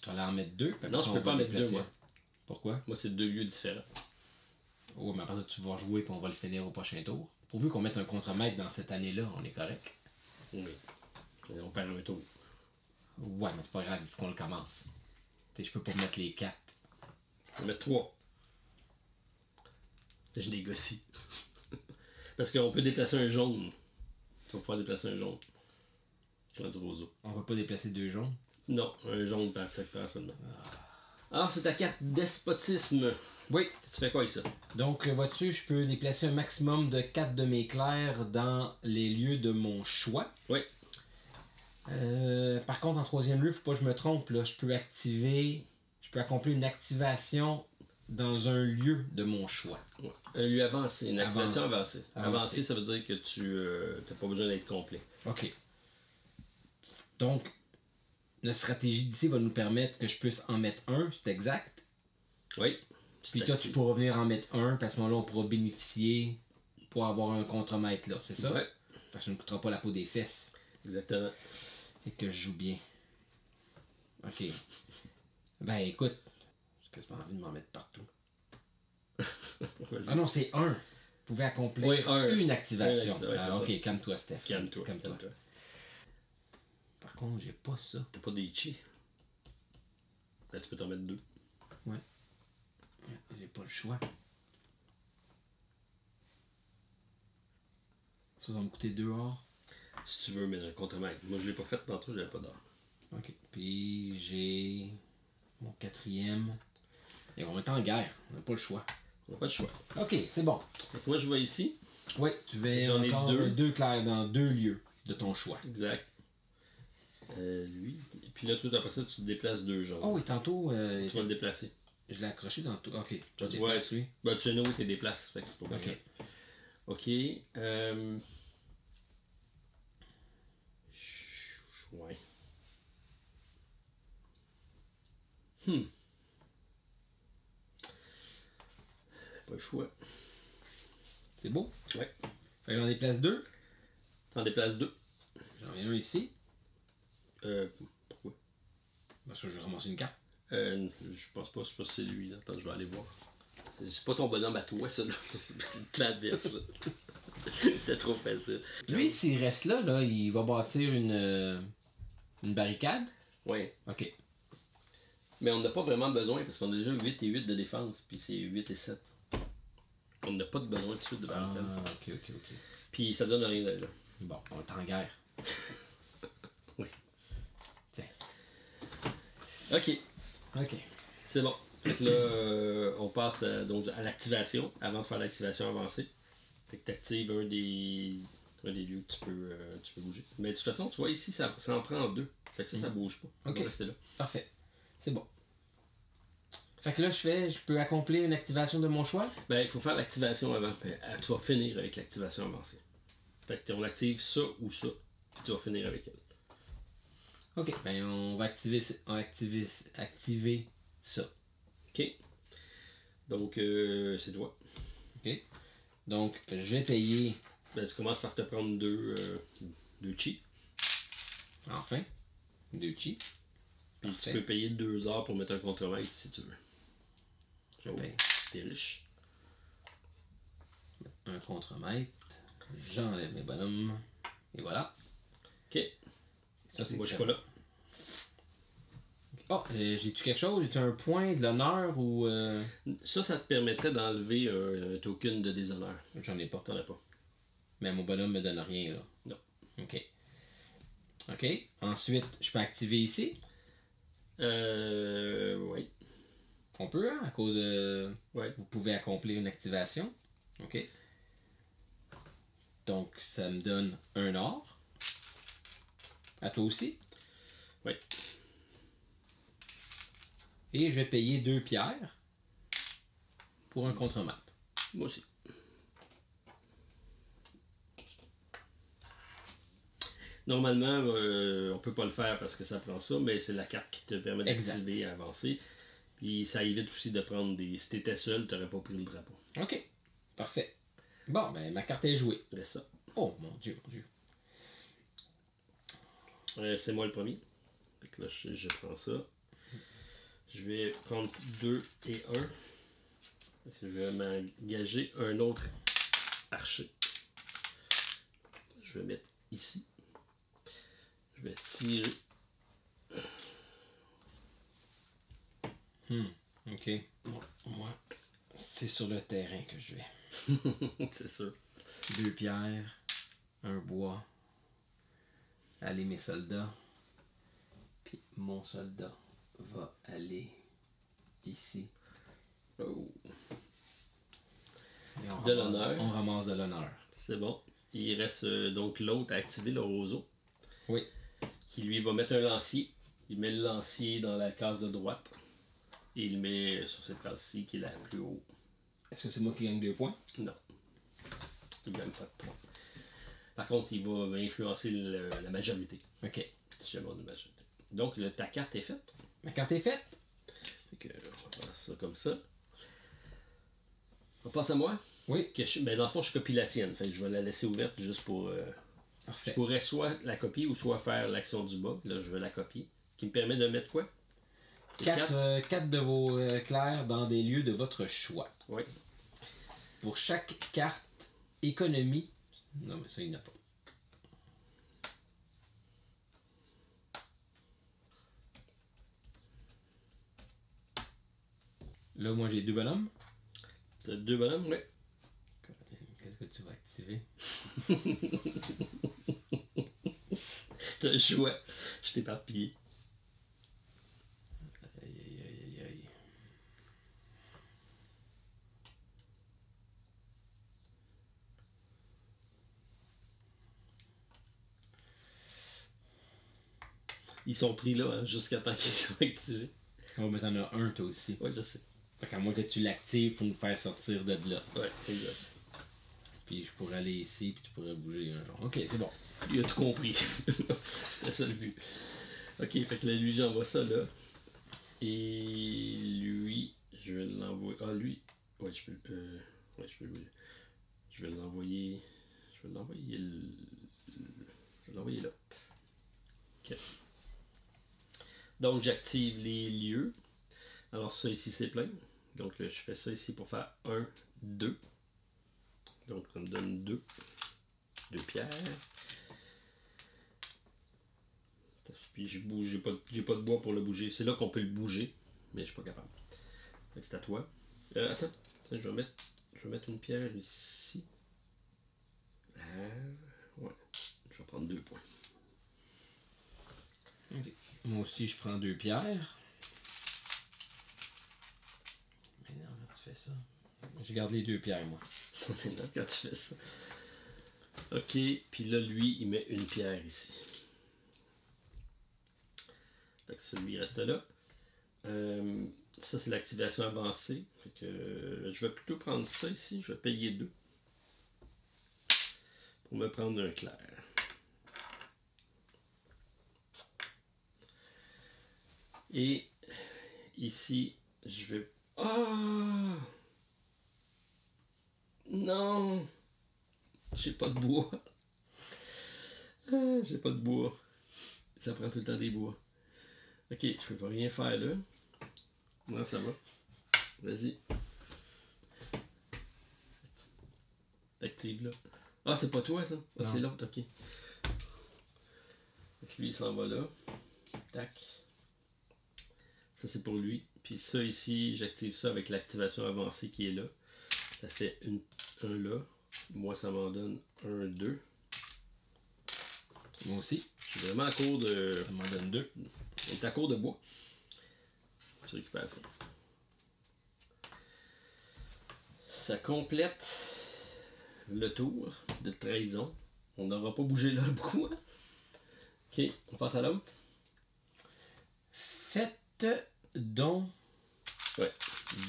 Tu vas en mettre 2. Non, je peux pas en mettre 2, moi. Pourquoi? Moi, c'est 2 lieux différents. Oui, mais après ça, tu vas jouer et on va le finir au prochain tour. Pourvu qu'on mette un contre-maître dans cette année-là, on est correct. Oui. On perd un tour. Ouais, mais c'est pas grave, il faut qu'on le commence. Tu sais, je peux pas mettre les 4. Je vais mettre 3. Je négocie. Parce qu'on peut déplacer un jaune. Tu vas pouvoir déplacer un jaune. Clan du roseau. On peut pas déplacer 2 jaunes? Non, un jaune par secteur seulement. Alors, c'est ta carte despotisme. Oui. Tu fais quoi avec ça? Donc, vois-tu, je peux déplacer un maximum de 4 de mes clercs dans les lieux de mon choix. Oui. Par contre, en troisième lieu, faut pas que je me trompe, là. Je peux accomplir une activation dans un lieu de mon choix. Ouais. Un lieu avancé, une activation avancée. Avancé, ça veut dire que tu n'as pas besoin d'être complet. OK. Donc, la stratégie d'ici va nous permettre que je puisse en mettre un, c'est exact. Oui. Puis toi, tu pourras venir en mettre un, puis à ce moment-là, on pourra bénéficier pour avoir un contre-maître là, c'est ça? Oui. Fait que ça ne coûtera pas la peau des fesses. Exactement. Et que je joue bien. OK. Ben écoute, j'ai quasiment envie de m'en mettre partout. Ah non, c'est un. Vous pouvez accomplir une activation. Ok, calme-toi, Steph. Calme-toi. Par contre, j'ai pas ça. T'as pas des chi. Là, tu peux t'en mettre 2. Ouais. J'ai pas le choix. Ça va me coûter 2 or. Si tu veux mettre un contre-maître. Moi, je l'ai pas fait tantôt, j'avais pas d'or. Ok. Puis j'ai mon 4e. Et on est en guerre. On n'a pas le choix. On n'a pas le choix. Ok, c'est bon. Donc, moi, je vais ici. Oui, tu vas J'en ai encore 2 clercs dans 2 lieux de ton choix. Exact. Lui. Et puis là, tout après ça, tu te déplaces 2 jaunes. Oh, et tantôt. Tu vas le déplacer. Je l'ai accroché dans tout. Ok. Je déplace lui. Ben, tu sais, nous, tu les déplaces. Fait que c'est pas ok. Ok. Ouais. Pas le choix. C'est beau? Ouais. Fait que j'en déplace 2. T'en déplaces 2. J'en ai un ici. Pourquoi? Parce que je vais ramasser une carte. Je pense pas si c'est lui. Là. Attends, je vais aller voir. C'est pas ton bonhomme à toi, ça. Là. C'est une petite adverse. C'était trop facile. Lui, s'il reste là, il va bâtir une barricade. Oui. Ok. Mais on n'a pas vraiment besoin parce qu'on a déjà 8 et 8 de défense, puis c'est 8 et 7. On n'a pas de besoin de suite de barricade. Ah, ok. Puis ça donne rien là. Bon, on est en guerre. Oui. Tiens. Ok. Ok. C'est bon. Fait que là, on passe donc à l'activation, avant de faire l'activation avancée. Fait que tu actives un des lieux que tu peux bouger. Mais de toute façon, tu vois ici, ça en prend 2. Fait que ça bouge pas. Ok. On va rester là. Parfait. C'est bon. Fait que là, je peux accomplir une activation de mon choix? Ben, il faut faire l'activation avant. Puis, tu vas finir avec l'activation avancée. Fait que on active ça ou ça. Puis tu vas finir avec elle. Ok. Ben, on va activer ça. Ok. Donc, c'est toi. Ok. Donc, je vais payer. Ben, tu commences par te prendre 2 chi. Enfin. 2 chi. Puis tu peux payer 2 heures pour mettre un contre-maître si tu veux. Je paye. T'es riche. Un contre-maître. J'enlève mes bonhommes. Et voilà. Ok. Ça, c'est moi, je suis pas là. Oh, j'ai-tu quelque chose? J'ai-tu un point de l'honneur ou. Ça te permettrait d'enlever un token de déshonneur. J'en ai pas. T'en as pas. Mais mon bonhomme me donne rien, là. Non. Ok. Ok. Ensuite, je peux activer ici? Oui. On peut, hein, à cause de. Ouais. Vous pouvez accomplir une activation. Ok. Donc, ça me donne 1 or. À toi aussi? Oui. Et je vais payer 2 pierres pour un contre-maître. Moi aussi. Normalement, on peut pas le faire parce que ça prend ça, mais c'est la carte qui te permet d'activer et avancer. Puis ça évite aussi de prendre des... Si t'étais seul, t'aurais pas pris le drapeau. Ok. Parfait. Bon, ben ma carte est jouée. Reste ça. Oh mon Dieu, mon Dieu. C'est moi le premier. Fait que là, je prends ça. Je vais prendre 2 et 1. Je vais m'engager un autre archer. Je vais mettre ici. Je vais tirer. Ok. Moi, c'est sur le terrain que je vais. C'est sûr. 2 pierres, un bois. Allez, mes soldats. Puis mon soldat va aller ici. Oh. Et de l'honneur. On ramasse de l'honneur. C'est bon. Il reste donc l'autre à activer, le roseau. Oui. Qui lui va mettre un lancier. Il met le lancier dans la case de droite. Et il le met sur cette case-ci qui est la plus haut. Est-ce que c'est moi qui gagne 2 points? Non. Il ne gagne pas de points. Par contre, il va influencer la majorité. Ok. Si jamais on a une majorité. Donc, ta carte est faite. Ma carte est faite. Fait que, on va faire ça comme ça. On passe à moi? Oui. Mais dans le fond, je copie la sienne. Fait que je vais la laisser ouverte juste pour... Parfait. Je pourrais soit la copier ou soit faire l'action du bas. Là, je vais la copier. Qui me permet de mettre quoi? 4 de vos clercs dans des lieux de votre choix. Oui. Pour chaque carte économie... Non, mais ça, il n'y en a pas. Là, moi, j'ai 2 bonhommes. T'as 2 bonhommes, oui. Qu'est-ce que tu vas activer? T'as le choix. Je t'ai éparpillé. Aïe. Ils sont pris là hein, jusqu'à temps qu'ils soient activés. Oh, mais t'en as un, toi aussi. Oui, je sais. Fait qu'à moins que tu l'actives pour nous faire sortir de là. Ouais, exact. Puis je pourrais aller ici, puis tu pourrais bouger un genre. Ok, c'est bon. Il a tout compris. C'était ça le but. Ok, fait que là, lui, j'envoie ça là. Et lui, je vais l'envoyer. Ah, lui. Ouais, je peux. Ouais, je peux. Je vais l'envoyer. Je vais l'envoyer. Je vais l'envoyer là. Ok. Donc, j'active les lieux. Alors, ça ici, c'est plein. Donc, je fais ça ici pour faire 1, 2. Donc, ça me donne 2. 2 pierres. Puis, je bouge. J'ai pas de bois pour le bouger. C'est là qu'on peut le bouger, mais je suis pas capable. Fait que c'est à toi. Attends. Je vais mettre une pierre ici. Ouais. Je vais prendre 2 points. Ok. Moi aussi, je prends 2 pierres. Mais non, quand tu fais ça. Je garde les 2 pierres, moi. Maintenant, quand tu fais ça. Ok, puis là, lui, il met une pierre ici. Fait que celui reste là. Ça, c'est l'activation avancée. Fait que, je vais plutôt prendre ça ici. Je vais payer 2. Pour me prendre un clair. Et ici, je vais... Oh! Non! J'ai pas de bois. J'ai pas de bois. Ça prend tout le temps des bois. Ok, je peux pas rien faire là. Non, ça va. Vas-y. Active là. Ah, c'est pas toi ça? Ah, c'est l'autre, ok. Donc lui, il s'en va là. Tac. Ça, c'est pour lui. Puis ça ici, j'active ça avec l'activation avancée qui est là. Ça fait un là. Moi, ça m'en donne 1, 2. Moi aussi. Je suis vraiment à court de... Ça m'en donne 2. On est à court de bois. Je récupère ça. Ça complète le tour de trahison. On n'aura pas bougé là beaucoup. Hein? Ok, on passe à l'autre. Faites donc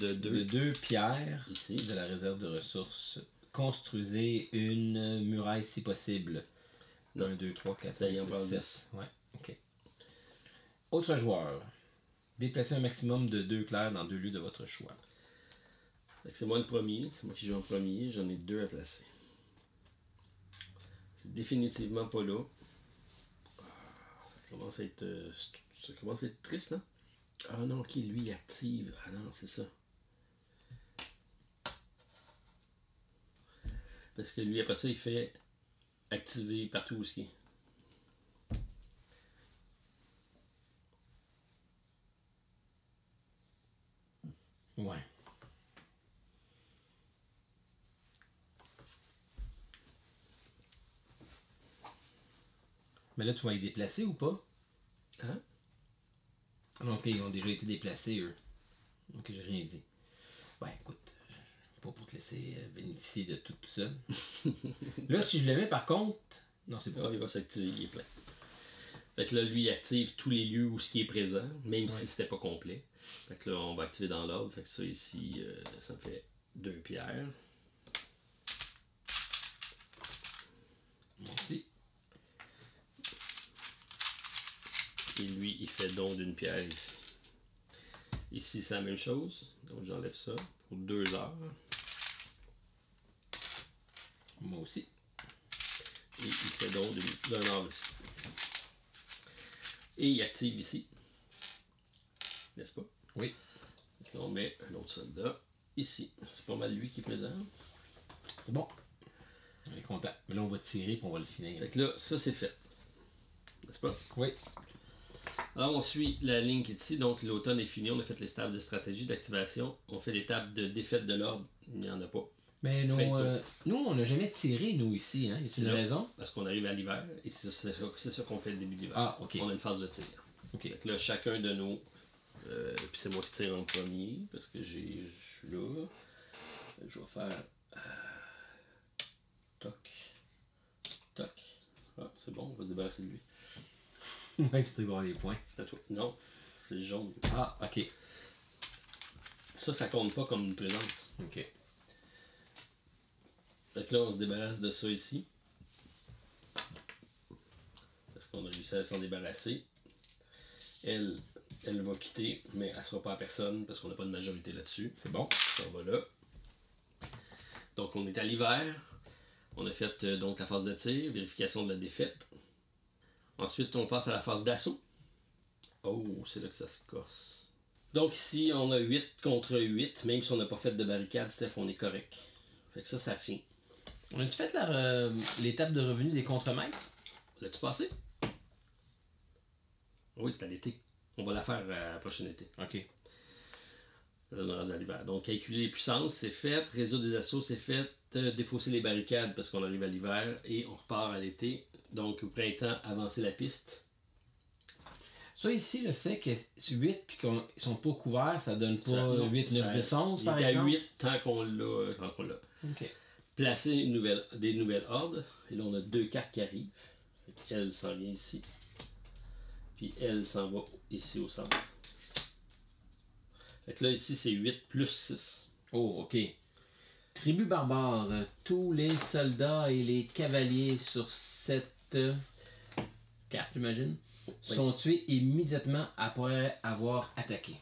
de 2 pierres ici de la réserve de ressources. Construisez une muraille si possible. 1, 2, 3, 4, 5, 6, 7. Ouais, ok. Autre joueur. Déplacez un maximum de 2 clercs dans 2 lieux de votre choix. C'est moi le premier. C'est moi qui joue en premier. J'en ai 2 à placer. C'est définitivement pas là. ça commence à être triste, non? Ah non, ok, lui il active. Ah non, c'est ça. Parce que lui, après ça, il fait activer partout où ce qui est. Ouais. Mais là, tu vas y déplacer ou pas? Hein? Ok, ils ont déjà été déplacés, eux. Ok, j'ai rien dit. Ouais, écoute, pas pour te laisser bénéficier de tout seul. Là, si je le mets par contre. Non, c'est pas. Ah, il va s'activer, il est plein. Fait que là, lui, il active tous les lieux où ce qui est présent, même si c'était pas complet. Fait que là, on va activer dans l'ordre. Fait que ça ici, ça me fait 2 pierres. Moi aussi. Et lui, il fait don d'une pierre ici. Ici, c'est la même chose. Donc, j'enlève ça pour 2 heures. Moi aussi. Et il fait don d'un heure ici. Et il active ici. N'est-ce pas? Oui. Et on met un autre soldat ici. C'est pas mal lui qui est présent. C'est bon. On est content. Mais là, on va tirer et on va le finir. Fait que là, ça c'est fait. N'est-ce pas? Oui. Alors, on suit la ligne qui est ici. Donc, l'automne est fini. On a fait les tables de stratégie d'activation. On fait les tables de défaite de l'ordre. Il n'y en a pas. Mais nous, on n'a jamais tiré, nous, ici. Hein? C'est une raison? Parce qu'on arrive à l'hiver. Et c'est ça qu'on fait le début de l'hiver. Ah, ok. On a une phase de tir. Ok. Fait que là, chacun de nous. Puis c'est moi qui tire en premier. Parce que je suis là. Je vais faire. Toc. Toc. Ah, c'est bon. On va se débarrasser de lui. Ouais, c'était bon les points. C'est à toi. Non, c'est le jaune. Ah, ok. Ça compte pas comme une présence. Ok. Fait que là, on se débarrasse de ça ici. Parce qu'on a réussi à s'en débarrasser. Elle va quitter, mais elle ne sera pas à personne parce qu'on n'a pas de majorité là-dessus. C'est bon. On va là. Donc, on est à l'hiver. On a fait donc la phase de tir, vérification de la défaite. Ensuite, on passe à la phase d'assaut. Oh, c'est là que ça se corse. Donc ici, on a 8 contre 8. Même si on n'a pas fait de barricade, Steph, on est correct. Fait que ça tient. On a-tu fait l'étape de revenu des contremaîtres? L'as-tu passé? Oui, c'est à l'été. On va la faire à la prochaine été. Ok. Là, on est rendu à l'hiver. Donc, calculer les puissances, c'est fait. Résoudre des assauts, c'est fait. Défausser les barricades parce qu'on arrive à l'hiver. Et on repart à l'été. Donc, au printemps, avancer la piste. Ça ici, le fait que c'est 8 puis qu'ils sont pas couverts, ça donne pas 8, 9, 10, 11 par exemple? Il est à 8 tant qu'on l'a. Ok. Placer des nouvelles hordes. Et là, on a 2 cartes qui arrivent. Elle s'en vient ici. Puis elle s'en va ici au centre. Fait que là, ici, c'est 8 plus 6. Oh, ok. Tribu barbare. Tous les soldats et les cavaliers sur cette carte, j'imagine, sont tués immédiatement après avoir attaqué.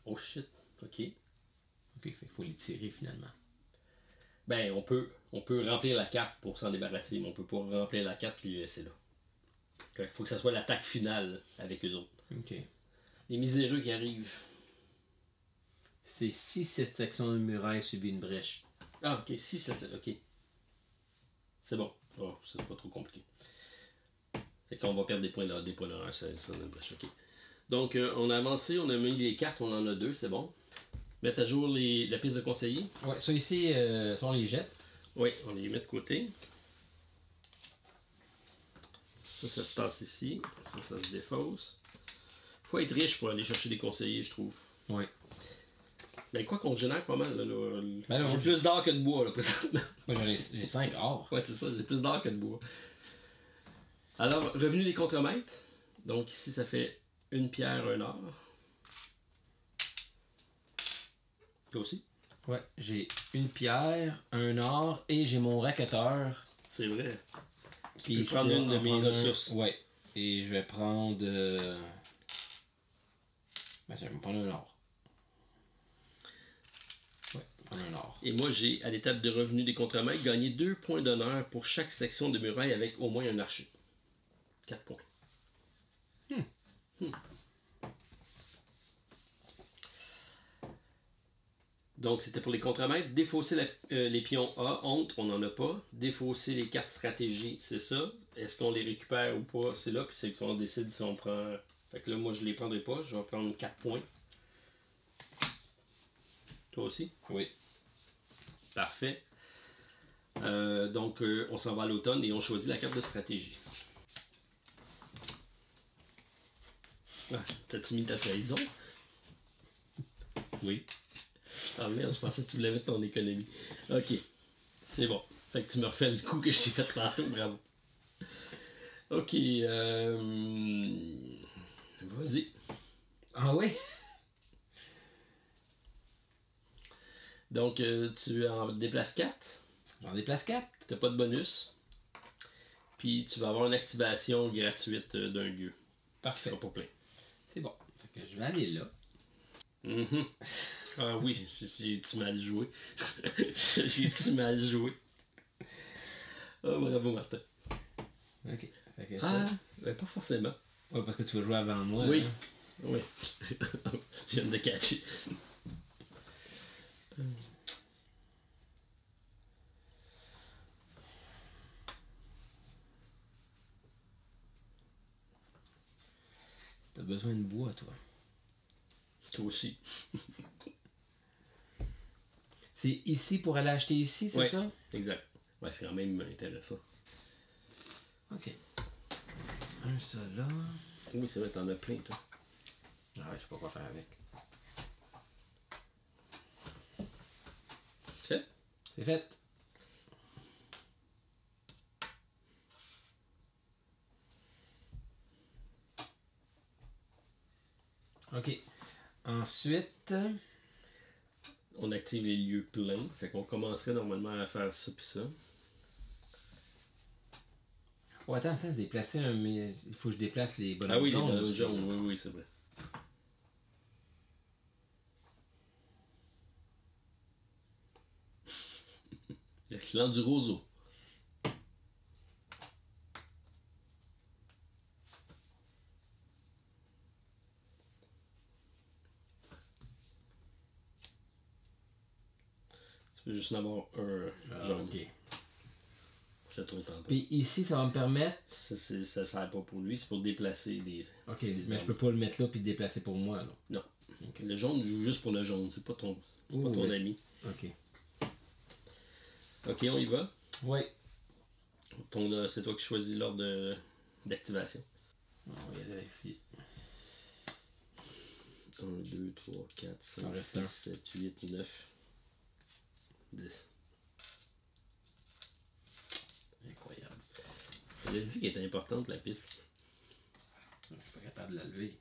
Oh shit, ok. Ok, fait qu'il faut les tirer finalement. Ben, on peut remplir la carte pour s'en débarrasser, mais on peut pas remplir la carte et les laisser là. Il faut que ça soit l'attaque finale avec eux autres. Ok. Les miséreux qui arrivent. C'est si cette section de muraille subit une brèche. Ah, ok, si ça. Ok. C'est bon. Oh, c'est pas trop compliqué. Fait qu'on va perdre des points d'honneur, ça une brèche, ok. Donc, on a avancé, on a mis les cartes, on en a 2, c'est bon. Mettre à jour la piste de conseiller. Ouais, ça ici, on les jette. Oui, on les met de côté. Ça se tasse ici. Ça se défausse. Faut être riche pour aller chercher des conseillers, je trouve. Oui. Ben, quoi qu'on génère pas mal, là. Ben j'ai plus d'or que de bois, là, présentement. Moi, j'ai 5 or. Ouais, c'est ça, j'ai plus d'or que de bois. Alors, revenu des contremaîtres. Donc, ici, ça fait une pierre, un or. Toi aussi? Ouais, j'ai une pierre, un or et j'ai mon raqueteur. C'est vrai. Puis je peux prendre une de mes ressources. Ouais. Et je vais prendre. Ben, je vais me prendre un or. Ouais, prendre un or. Et moi, j'ai, à l'étape de revenu des contremaîtres, gagné 2 points d'honneur pour chaque section de muraille avec au moins un archer. 4 points. Donc, c'était pour les contremaîtres. Défausser les pions A, honte, on n'en a pas. Défausser les cartes stratégie, c'est ça. Est-ce qu'on les récupère ou pas? C'est là, puis c'est qu'on décide si on prend... Fait que là, moi, je les prendrai pas. Je vais prendre 4 points. Toi aussi? Oui. Parfait. Donc, on s'en va à l'automne et on choisit la carte de stratégie. Ah, t'as-tu mis ta trahison? Oui. Ah merde, je pensais que tu voulais mettre ton économie. Ok, c'est bon. Fait que tu me refais le coup que je t'ai fait tantôt, bravo. Ok, vas-y. Ah oui? Donc, tu en déplaces 4. J'en déplace 4. T'as pas de bonus. Puis tu vas avoir une activation gratuite d'un dieu. Parfait. Ça sera pas plein. C'est bon. Fait que je vais aller là. Ah oui, j'ai-tu mal joué? J'ai-tu mal joué? Ah, bravo, Martin. Ok. Fait que ça... ben pas forcément. Ouais, parce que tu vas jouer avant moi. Oui. Hein? Oui. Je viens de catcher. T'as besoin de bois, toi. Toi aussi. C'est ici pour aller acheter ici, c'est ça? Exact. Ouais, c'est quand même intéressant. Ok. Un ça là. Oui, c'est vrai, t'en as plein, toi. Ah ouais, je sais pas quoi faire avec. C'est fait? C'est fait. Ok. Ensuite... On active les lieux pleins. Fait qu'on commencerait normalement à faire ça pis ça. Oh, attends, déplacer un... Il faut que je déplace les bonhommes Ah oui, jaunes. les bonhommes jaunes, oui, c'est vrai. Le clan du roseau. Tu peux juste en avoir un jaune. Ok. C'est trop tentant. Puis ici, ça va me permettre... Ça sert pas pour lui, c'est pour déplacer des... Ok, mais je peux pas le mettre là puis le déplacer pour moi, là. Non. Okay. Le jaune joue juste pour le jaune, c'est pas ton, ami. Ok. Ok, on y va? Oui. C'est toi qui choisis l'ordre d'activation. On va y aller ici. 1, 2, 3, 4, 5, 6, 7, 8, 9, 10. Incroyable. J'avais dit qu'elle était importante, la piste. Je suis pas capable de la lever.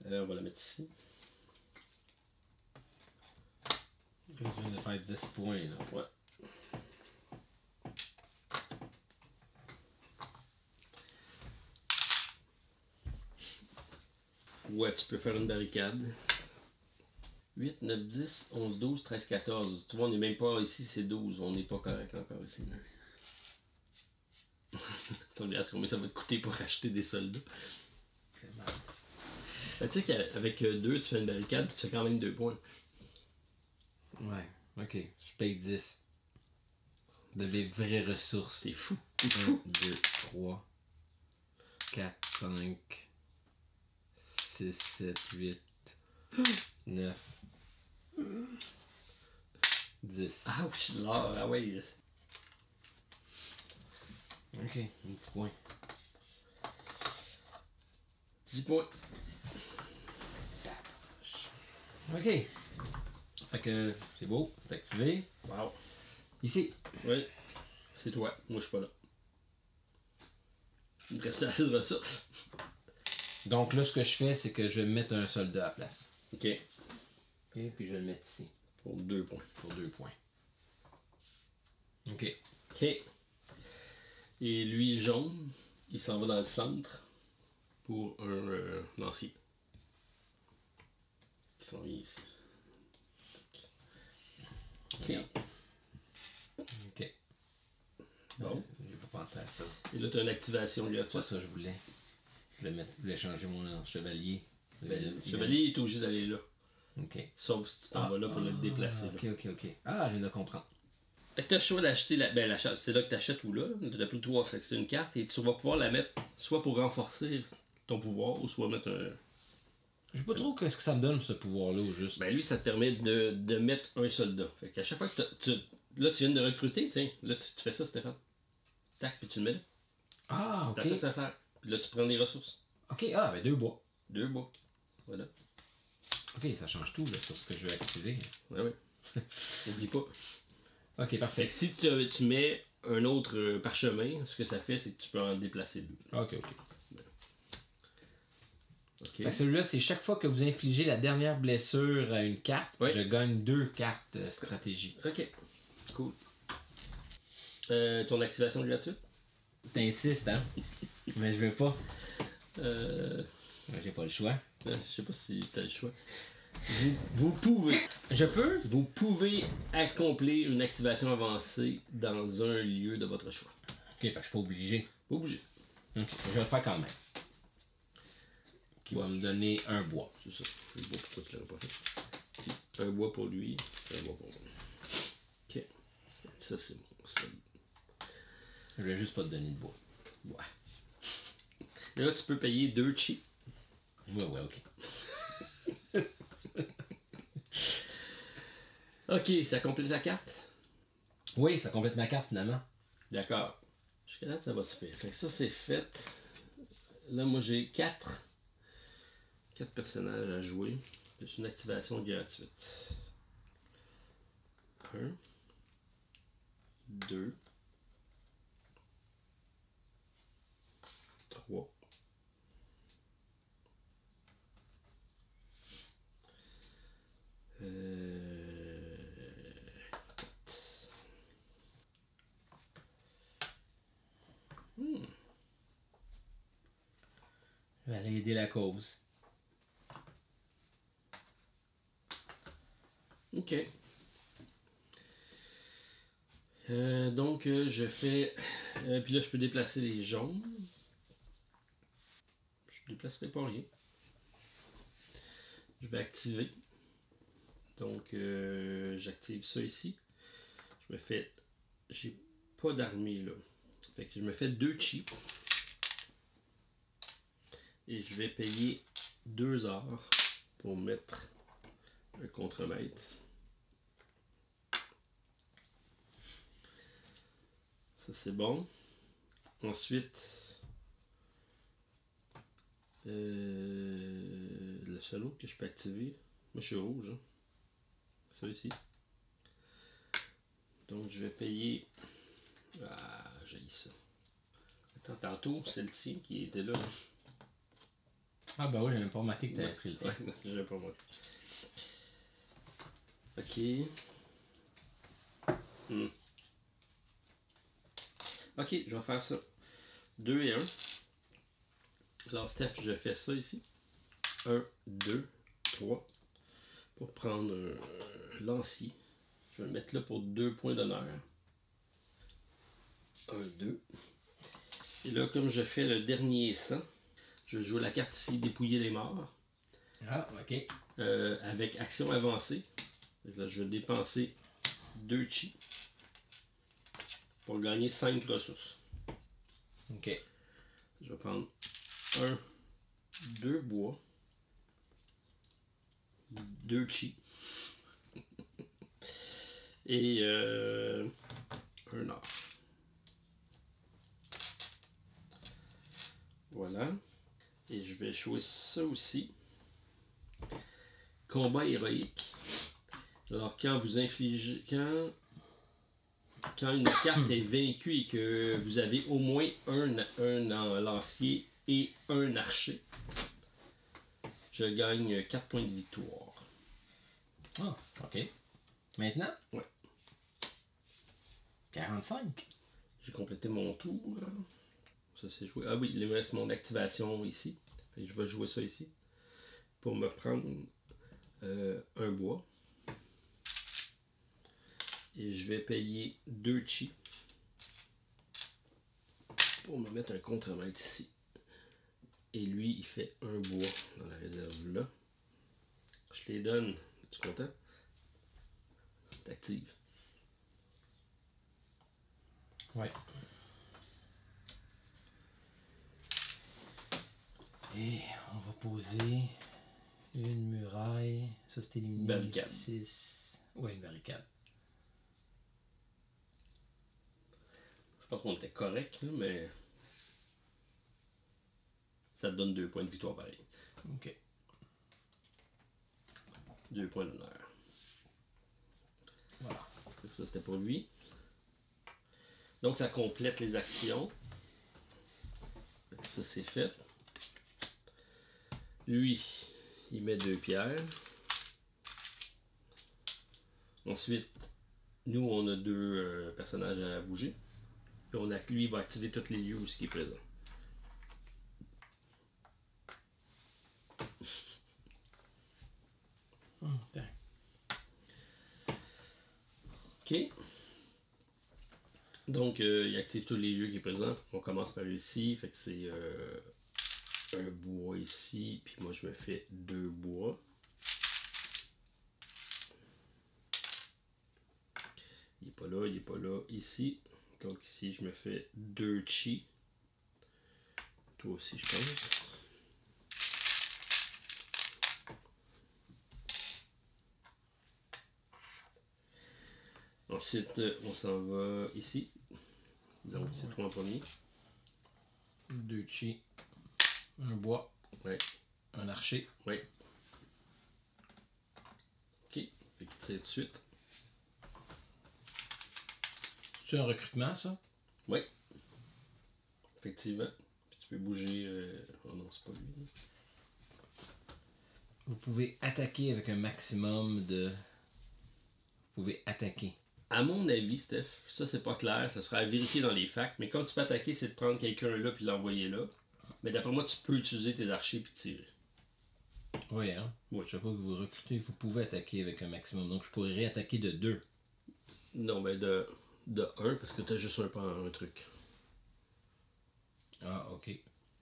On va la mettre ici. Je viens de faire 10 points, là. Ouais. Ouais, tu peux faire une barricade. 8, 9, 10, 11, 12, 13, 14. Tu vois, on n'est même pas ici, c'est 12. On n'est pas correct encore ici. Ça regarde combien ça va te coûter pour acheter des soldats. C'est mal. Tu sais qu'avec 2, tu fais une barricade, puis tu fais quand même 2 points. Ouais, ok. Je paye 10. De mes vraies ressources. C'est fou. 1, 2, 3, 4, 5, 6, 7, 8, 9, 10. Ah oui, là, ah oui. Ok, 10 points. 10 points. Ok. Fait que c'est beau, c'est activé. Wow. Ici. Oui. C'est toi. Moi, je suis pas là. Il me reste assez de ressources. Donc là, ce que je fais, c'est que je vais mettre un soldat à la place. Ok. Ok, puis je vais le mettre ici. Pour 2 points. Pour 2 points. Ok. Ok. Et lui, jaune, il s'en va dans le centre pour un lancier. Ils sont mis ici. Ok. Ok. Bon. J'ai pas penser à ça. Et là, tu as une activation gratuite. Pas ça, je voulais. Je voulais changer mon chevalier. Le chevalier est obligé d'aller là. OK. Sauf si tu t'en vas là pour le déplacer. OK. Ah, je viens de comprendre. Fait que tu as le choix d'acheter c'est là que tu achètes ou là. Tu as plus le droit. Fait que c'est une carte et tu vas pouvoir la mettre soit pour renforcer ton pouvoir ou soit mettre un. Je sais pas trop qu'est-ce que ça me donne ce pouvoir-là au juste. Ben lui, ça te permet de mettre un soldat. Fait qu'à chaque fois que tu viens de recruter, tiens, là si tu fais ça, Stéphane. Tac, puis tu le mets là. Ah, OK. C'est à ça que ça sert. Puis là, tu prends les ressources. OK, ah, ben 2 bois. 2 bois. Voilà. OK, ça change tout là, sur ce que je veux activer. Ouais. N'oublie pas. OK, parfait. Fait que si tu mets un autre parchemin, ce que ça fait, c'est que tu peux en déplacer 2. OK. Fait que celui-là, c'est chaque fois que vous infligez la dernière blessure à une carte, je gagne 2 cartes stratégie. OK. Cool. Ton activation gratuite? T'insistes, hein? Mais je veux pas. J'ai pas le choix. Je sais pas si c'était le choix. Vous pouvez. Je peux? Vous pouvez accomplir une activation avancée dans un lieu de votre choix. OK, fait que je suis pas obligé. Pas obligé. OK, je vais le faire quand même. Qui va me donner un bois. C'est ça. Le bois, pourquoi tu l'aurais pas fait? Puis, un bois pour lui, un bois pour moi. OK. Ça, c'est bon. Ça. Je vais juste pas te donner de bois. Ouais. Là, tu peux payer 2 chi. Ouais, OK. OK, ça complète la carte? Oui, ça complète ma carte finalement. D'accord. Jusqu'à là, ça va se faire. Fait que ça, c'est fait. Là, moi, j'ai 4 personnages à jouer. C'est une activation gratuite. 1, 2, 3. Je vais aller aider la cause. OK. Donc, je fais... puis là, je peux déplacer les jaunes. Je déplacerai pas rien. Je vais activer. Donc, j'active ça ici. Je me fais... J'ai pas d'armée, là. Fait que je me fais 2 chi. Et je vais payer 2 heures pour mettre un contremaître. Ça, c'est bon. Ensuite, le seul autre que je peux activer, moi je suis rouge, hein. Ça ici. Donc je vais payer. Ah, j'ai ça. Attends, tantôt, c'est le tien qui était là. Ah, bah oui, j'ai même pas remarqué que tu avais pris le tien. Ouais, j'avais pas remarqué. Ok. Ok, je vais faire ça. 2 et 1. Alors, Steph, je fais ça ici. 1, 2, 3. Pour prendre un lancier. Je vais le mettre là pour 2 points d'honneur. 1, 2. Et là, comme je fais le dernier sang, je vais jouer la carte ici, dépouiller les morts. Ah, ok. Avec action avancée. Là, je vais dépenser 2 chi pour gagner 5 ressources. Ok. Je vais prendre 2 bois, 2 chi et un or. Voilà. Et je vais jouer ça aussi. Combat héroïque. Alors quand vous infligez... Quand une carte est vaincue et que vous avez au moins un lancier et un archer, je gagne 4 points de victoire. Ah, ok. Maintenant? Ouais. 45. J'ai complété mon tour. Ça c'est joué. Ah oui, il me reste mon activation ici. Fait que je vais jouer ça ici. Pour me prendre un bois. Et je vais payer 2 chi. pour me mettre un contre-maître ici. Et lui, il fait un bois dans la réserve là. Je les donne. Es-tu content? T'actives. Ouais. Et on va poser une muraille. Ça, c'est éliminé. Barricade. 6. Ouais, une barricade. Je pense qu'on était correct, là, mais ça te donne 2 points de victoire pareil. Ok. 2 points d'honneur. Voilà. Ça, c'était pour lui. Donc, ça complète les actions. Ça, c'est fait. Lui, il met 2 pierres. Ensuite, nous, on a 2 personnages à bouger. Puis lui, il va activer tous les lieux où il est présent. Ok. Donc, il active tous les lieux qui est présent. On commence par ici. Fait que c'est un bois ici. Puis moi, je me fais 2 bois. Il est pas là, il est pas là. Ici. Donc ici, je me fais 2 chi. Toi aussi, je pense. Ensuite, on s'en va ici. Donc, c'est toi en premier. 2 chi. Un bois. Ouais. Un archer. Ouais. Ok. Fait qu'il tire tout de suite. C'est un recrutement, ça? Oui. Effectivement. Puis tu peux bouger. Oh non, c'est pas lui. Vous pouvez attaquer avec un maximum de. Vous pouvez attaquer. À mon avis, Steph, ça c'est pas clair, ça sera à vérifier dans les facts, mais quand tu peux attaquer, c'est de prendre quelqu'un là puis l'envoyer là. Mais d'après moi, tu peux utiliser tes archers puis tirer. Oui, hein? Oui. Chaque fois que vous recrutez, vous pouvez attaquer avec un maximum. Donc je pourrais réattaquer de 2. Non, ben de 1 parce que t'as juste un truc. Ah, ok.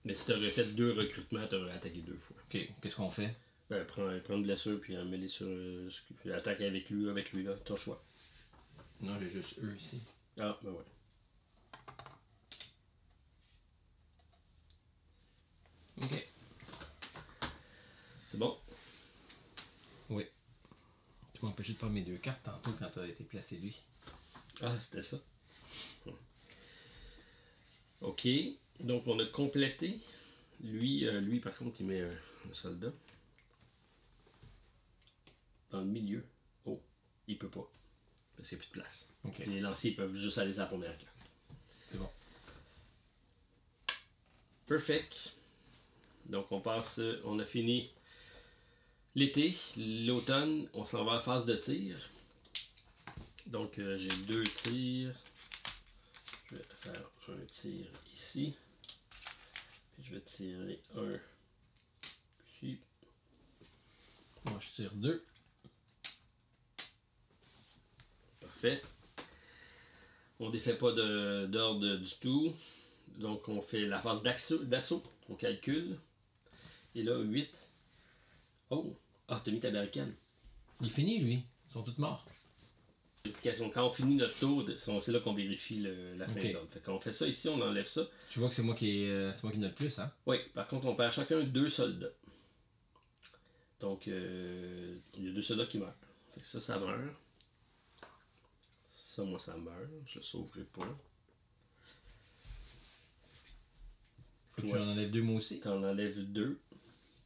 Mais si t'aurais fait 2 recrutements, t'aurais attaqué 2 fois. Ok, qu'est-ce qu'on fait? Ben, prends une blessure puis mets-les sur. Puis attaque avec lui là, ton choix. Non, j'ai juste eux ici. Ah, ben ouais. Ok. C'est bon? Oui. Tu m'as empêché de prendre mes 2 cartes tantôt quand tu as été placé lui. Ah, c'était ça. Ok. Donc, on a complété. Lui, par contre, il met un soldat. Dans le milieu. Oh, il peut pas. Parce qu'il n'y a plus de place. Okay. Les lanciers peuvent juste aller sur la première carte. C'est bon. Perfect. Donc on passe, on a fini l'été, l'automne, on s'en va à phase de tir. Donc j'ai 2 tirs. Je vais faire un tir ici. Puis je vais tirer un ici. Moi je tire 2. Parfait. On défait pas d'ordre du tout. Donc on fait la phase d'assaut. On calcule. Et là, 8. Oh! Ah, t'as mis ta barricade. Il est fini, lui. Ils sont tous morts. Quand on finit notre tour, c'est là qu'on vérifie la fin Okay. d'ordre. Fait qu'on fait ça ici, on enlève ça. Tu vois que c'est moi qui note le plus, hein? Oui, par contre, on perd chacun 2 soldats. Donc, il y a 2 soldats qui meurent. Fait que ça meurt. Ça, moi, ça meurt. Je le sauverai pas. Faut que tu en enlèves 2 moi aussi. T'en enlèves 2.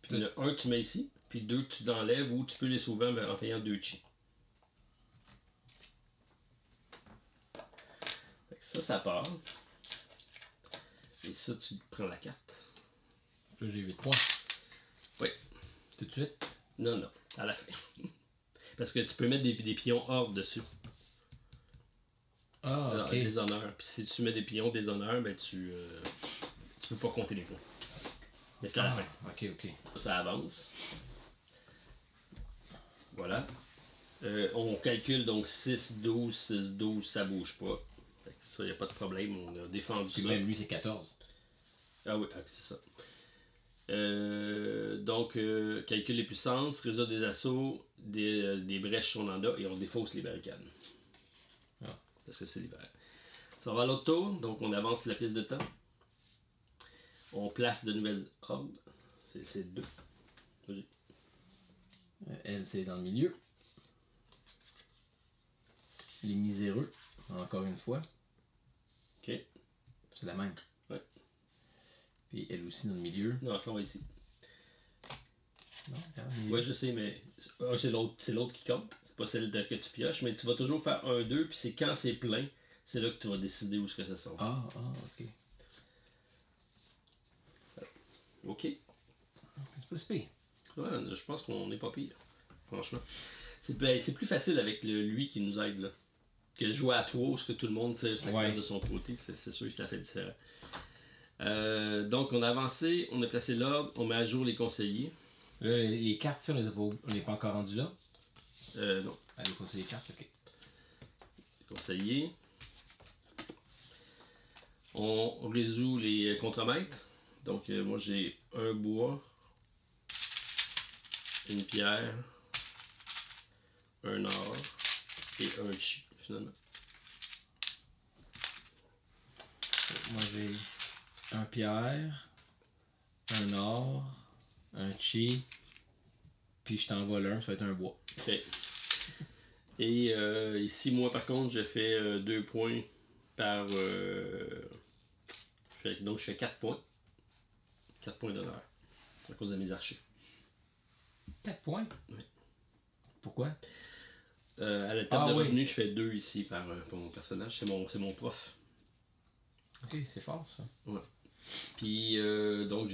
Puis le 1, tu mets ici. Puis 2, tu l'enlèves ou tu peux les sauver en payant 2 chi. Fait que ça part. Et ça, tu prends la carte. Là, j'ai 8 points. Oui. Tout de suite? Non, à la fin. Parce que tu peux mettre des pions hors dessus. Ah, ok. Des honneurs. Puis si tu mets des pions des honneurs, ben tu peux pas compter les points. Mais c'est à la fin. Ok. Ça avance. Voilà. On calcule donc 6, 12, 6, 12, ça bouge pas. Fait que ça, y a pas de problème. On a défendu Puis ça. même lui, c'est 14. Ah oui, c'est ça. Donc, calcule les puissances, résout des assauts, des brèches sur l'anda et on défausse les barricades. Ah. Parce que c'est l'hiver. Ça va à l'autre tour, donc on avance la piste de temps. On place de nouvelles hordes. C'est 2. Vas-y. Elle, c'est dans le milieu. Les miséreux, encore une fois. Ok. C'est la même. Ouais. Puis elle aussi dans le milieu. Non, ça va ici. Non, ouais, je sais, mais c'est l'autre qui compte. C'est pas celle que tu pioches, mais tu vas toujours faire 1-2, puis c'est quand c'est plein, c'est là que tu vas décider où est-ce que ça sort. Ok. Ok. C'est pas si pire. Ouais, je pense qu'on n'est pas pire, franchement. C'est plus facile avec lui qui nous aide, là. Que jouer à 3, parce que tout le monde tire sa carte de son côté, c'est sûr que ça fait différent. Donc, on a avancé, on a placé l'ordre, on met à jour les conseillers. Là, les cartes, ça, on n'est pas encore rendu là? Non. Ah, les conseillers cartes, ok. Les conseillers. On résout les contremaîtres. Donc, moi, j'ai un bois, une pierre, un or et un chi, finalement. Moi, j'ai un pierre, un or, un chi, puis je t'envole un, ça va être un bois. Ok. Et ici, moi, par contre, je fais 2 points par... donc, je fais 4 points. 4 points d'honneur. À cause de mes archers. 4 points? Oui. Pourquoi? À la table de revenu, je fais 2 ici pour mon personnage. C'est mon prof. Ok, c'est fort ça. Ouais. Puis, donc,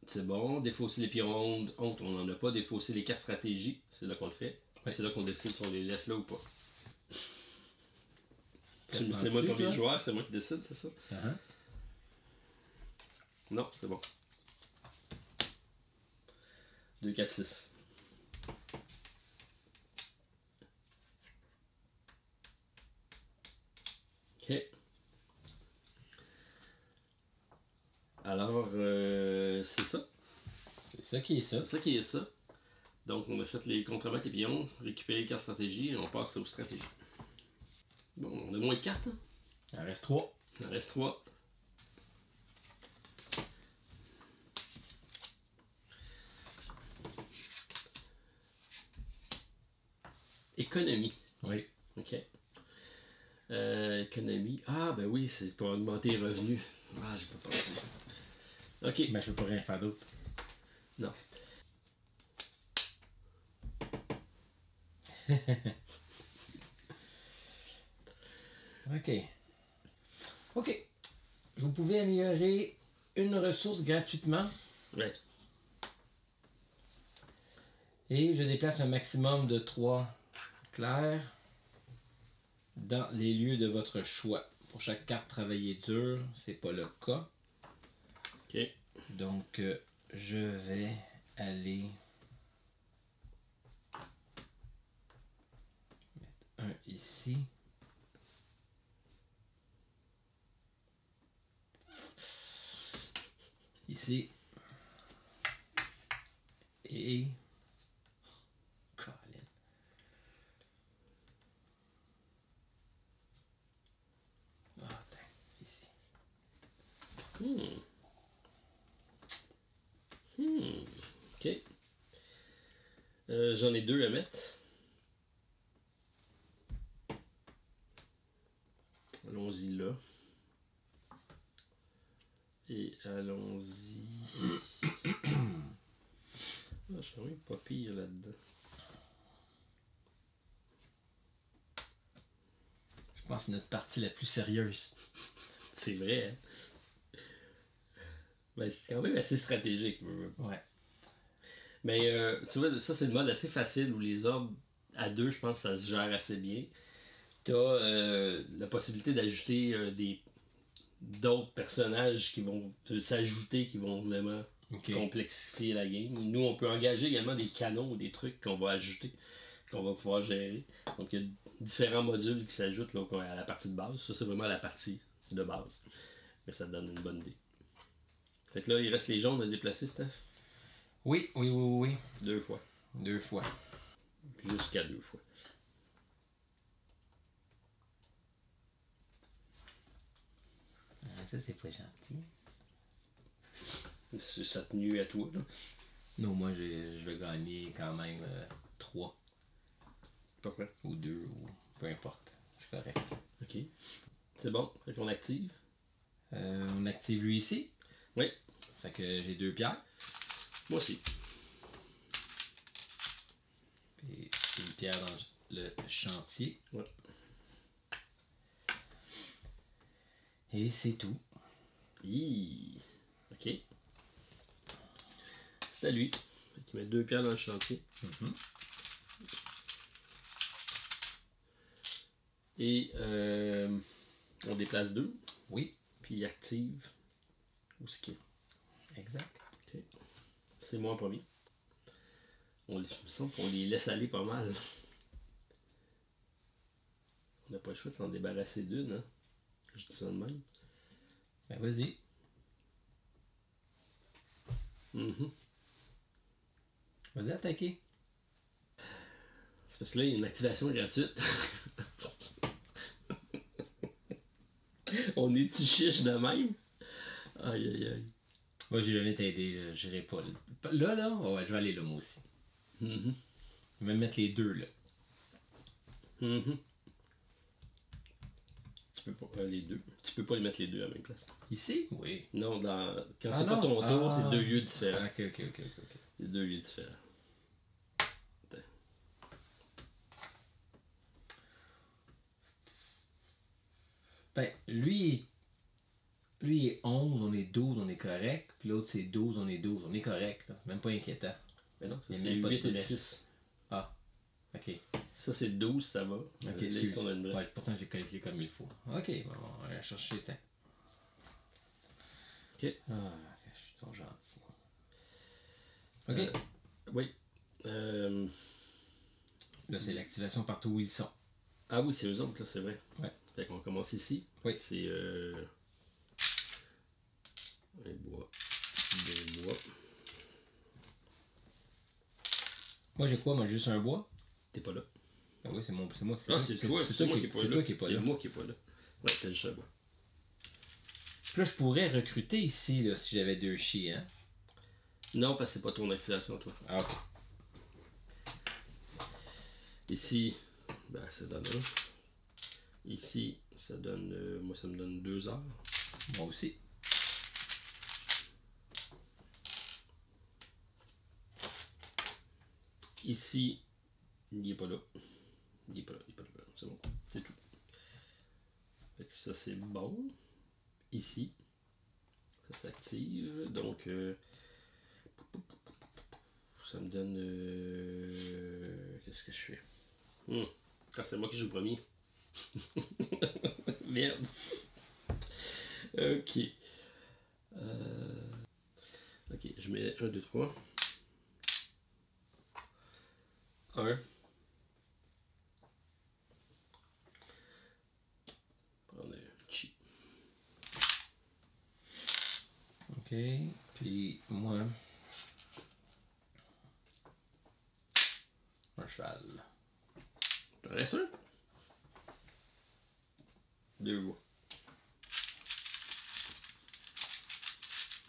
c'est bon. Défausser les pyrondes, on n'en a pas. Défausser les cartes stratégies, c'est là qu'on le fait. Ouais. C'est là qu'on décide si on les laisse là ou pas. C'est moi le premier joueur, c'est moi qui décide, c'est ça? Non, c'est bon. 2, 4, 6. Ok. Alors, c'est ça. C'est ça qui est ça. C'est ça qui est ça. Donc, on a fait les contremaîtres et pions, récupéré les cartes stratégie et on passe aux stratégies. Bon, on a moins de cartes. Hein? Il en reste 3. Il en reste 3. Économie. Oui. Ok. Économie. Ah, ben oui, c'est pour augmenter les revenus. Ah, j'ai pas pensé. Ok. Ben, je peux pas rien faire d'autre. Non. Ok. Ok. Vous pouvez améliorer une ressource gratuitement. Ouais. Et je déplace un maximum de 3 clairs dans les lieux de votre choix. Pour chaque carte travaillée dur, c'est pas le cas. Ok. Donc, je vais aller mettre un ici. Ici. Et... Colin. Ah, attends. Ici. Ok. J'en ai 2 à mettre. Allons-y là. Et allons-y. Je suis quand même pas pire là-dedans. Je pense que c'est notre partie la plus sérieuse. C'est vrai, hein? Ben, c'est quand même assez stratégique. Ouais. Mais tu vois, ça c'est le mode assez facile où les ordres à 2, je pense que ça se gère assez bien. Tu as la possibilité d'ajouter d'autres personnages qui vont s'ajouter, qui vont vraiment complexifier la game. Nous, on peut engager également des canons ou des trucs qu'on va ajouter, qu'on va pouvoir gérer. Donc, il y a différents modules qui s'ajoutent là, à la partie de base. Ça, c'est vraiment la partie de base. Mais ça te donne une bonne idée. Fait que là, il reste les jaunes à déplacer, Steph. Oui. 2 fois. 2 fois. Jusqu'à 2 fois. Ah, ça, c'est pas gentil. C'est ça tenu à toi, là. Non, moi, je vais gagner quand même 3. Pourquoi? Ou 2, ou peu importe. Je suis correct. Ok. C'est bon. Fait qu'on active. On active lui ici. Oui. Fait que j'ai 2 pierres. Moi aussi. Puis une pierre dans le chantier. Ouais. Et c'est tout. Ok. C'est à lui. Fait qu'il met 2 pierres dans le chantier. Et on déplace 2. Oui. Puis il active. Où est-ce qu'il est? Exact. Okay. C'est moi en premier. On les laisse aller pas mal. On n'a pas le choix de s'en débarrasser d'une, hein? Je dis ça de même. Ben vas-y. Vas-y, attaquer. C'est parce que là, il y a une activation gratuite. On est-tu chiche de même? Aïe. Moi, j'ai jamais t'aider, j'irai pas. Là, ouais, je vais aller là, moi aussi. Je vais mettre les 2 là. Tu peux pas les 2. Tu peux pas les mettre les 2 à la même place. Ici? Oui. Non, quand c'est pas ton tour, c'est 2 lieux différents. Ok. C'est 2 lieux différents. Attends. Ben, lui est 11, on est 12, on est correct. Puis l'autre, c'est 12, on est 12. On est correct, là. Même pas inquiétant. Mais non, ça Il y a c'est même pas de 8 et brèche. 6. Ah, ok. Ça c'est 12, ça va. Ok, Là, excuse. ici, on a une brèche. Ouais, pourtant, j'ai calculé comme il faut. Ok, bon, on va aller chercher le temps. Ok. Ah, je suis trop gentil. Ok. Oui. Là, c'est l'activation partout où ils sont. Ah oui, c'est eux autres, là, c'est vrai. Ouais. Fait qu'on commence ici. Oui. C'est un bois. Des bois. Moi, j'ai quoi? Moi, juste un bois? T'es pas là. Ah oui, c'est moi. C'est toi qui est pas là. C'est toi qui est pas là. C'est moi qui est pas là. Ouais, t'as juste un bois. Puis là, je pourrais recruter ici, là, si j'avais 2 chiens. Hein? Non, parce que c'est pas ton activation, toi. Ah, ok. Ici, ben, ça donne 1. Ici, ça donne. Moi, ça me donne 2 heures. Moi aussi. Ici, il est pas là. Il est pas là. C'est bon. C'est tout. Fait que ça, c'est bon. Ici, ça s'active. Donc, ça me donne. Qu'est-ce que je fais? Ah, c'est moi qui joue premier. Merde. Ok. Ok, je mets 1, 2, 3. 1. Prendre un chi. Ok. Puis moi. Un cheval. T'en restes un? 2 voix.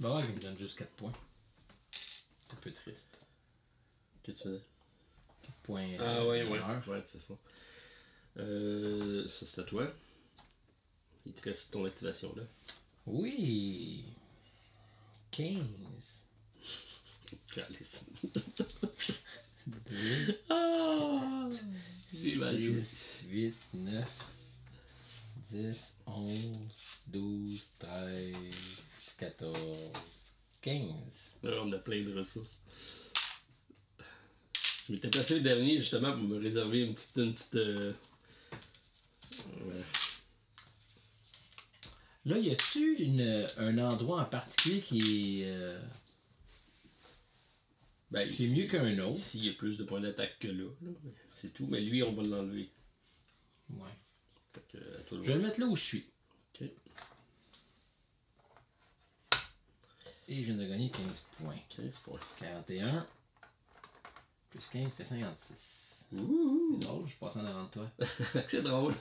Bah ouais, il me donne juste 4 points. C'est un peu triste. Qu'est-ce que tu faisais? 4 points. Ah ouais, d'honneur. ouais, c'est ça. Ça c'est à toi. Il te reste ton activation là. Oui. 15. Calice. 2, Ah! C'est mal joué. 6, 8, 9, 10, 11, 12, 13, 14, 15. Là, on a plein de ressources. Je m'étais placé le dernier justement pour me réserver une petite ouais. Là, y a-tu un endroit en particulier qui est mieux qu'un autre? Ici, il y a plus de points d'attaque que là. C'est tout. Mais lui, on va l'enlever. Ouais. Fait que, à toi de Je vais voir. le mettre là où je suis. Ok. Et je viens de gagner 15 points. 15 points. 41. Plus 15 fait 56. Ouh. C'est drôle, je passe en avant de toi. C'est drôle.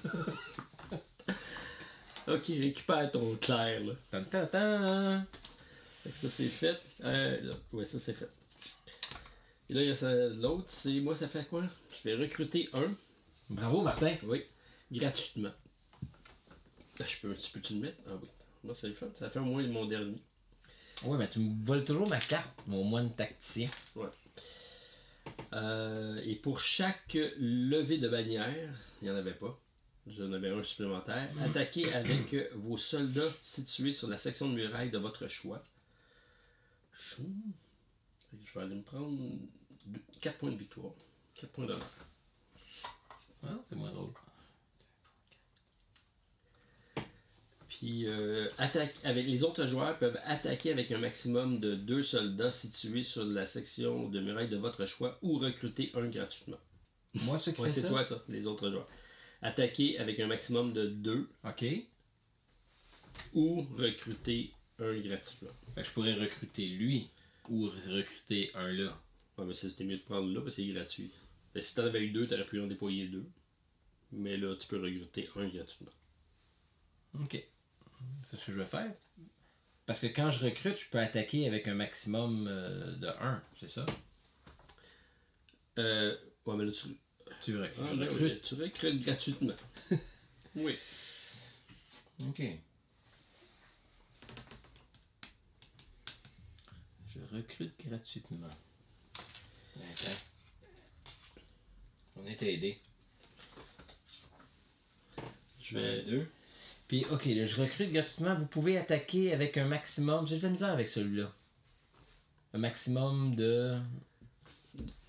Ok, récupère ton clair, là. Tan. Fait que ça, c'est fait. Là. Ouais, ça, c'est fait. Et là, il y a l'autre, c'est moi, ça fait quoi? Je vais recruter un. Bravo, Martin. Oui, gratuitement. Là, tu peux-tu le mettre? Ah oui. Moi, c'est le fun. Ça fait au moins mon dernier. Ouais, mais tu me voles toujours ma carte, mon moine tacticien. Ouais. Et pour chaque levée de bannière, il n'y en avait pas. J'en avais un supplémentaire. Attaquez avec vos soldats situés sur la section de muraille de votre choix. Je vais aller me prendre 4 points de victoire. 4 points d'honneur. Ah, c'est moins drôle. Puis, avec les autres joueurs peuvent attaquer avec un maximum de 2 soldats situés sur la section de muraille de votre choix ou recruter un gratuitement. Moi, ce qui fait c'est ça? C'est toi, ça, les autres joueurs. Attaquer avec un maximum de 2. OK. Ou recruter un gratuitement. Fait que je pourrais recruter lui ou recruter un là. Ouais, mais c'était mieux de prendre là parce que c'est gratuit. Mais si t'en avais eu 2, t'aurais pu en déployer 2. Mais là, tu peux recruter un gratuitement. OK. C'est ce que je vais faire. Parce que quand je recrute, je peux attaquer avec un maximum de 1, c'est ça? Ouais, mais là, tu recrutes. Oui, tu recrutes gratuitement. Oui. OK. Je recrute gratuitement. D'accord. On est aidé. Je vais... 2. Puis, ok, là, je recrute gratuitement. Vous pouvez attaquer avec un maximum. J'ai de la misère avec celui-là. Un maximum de.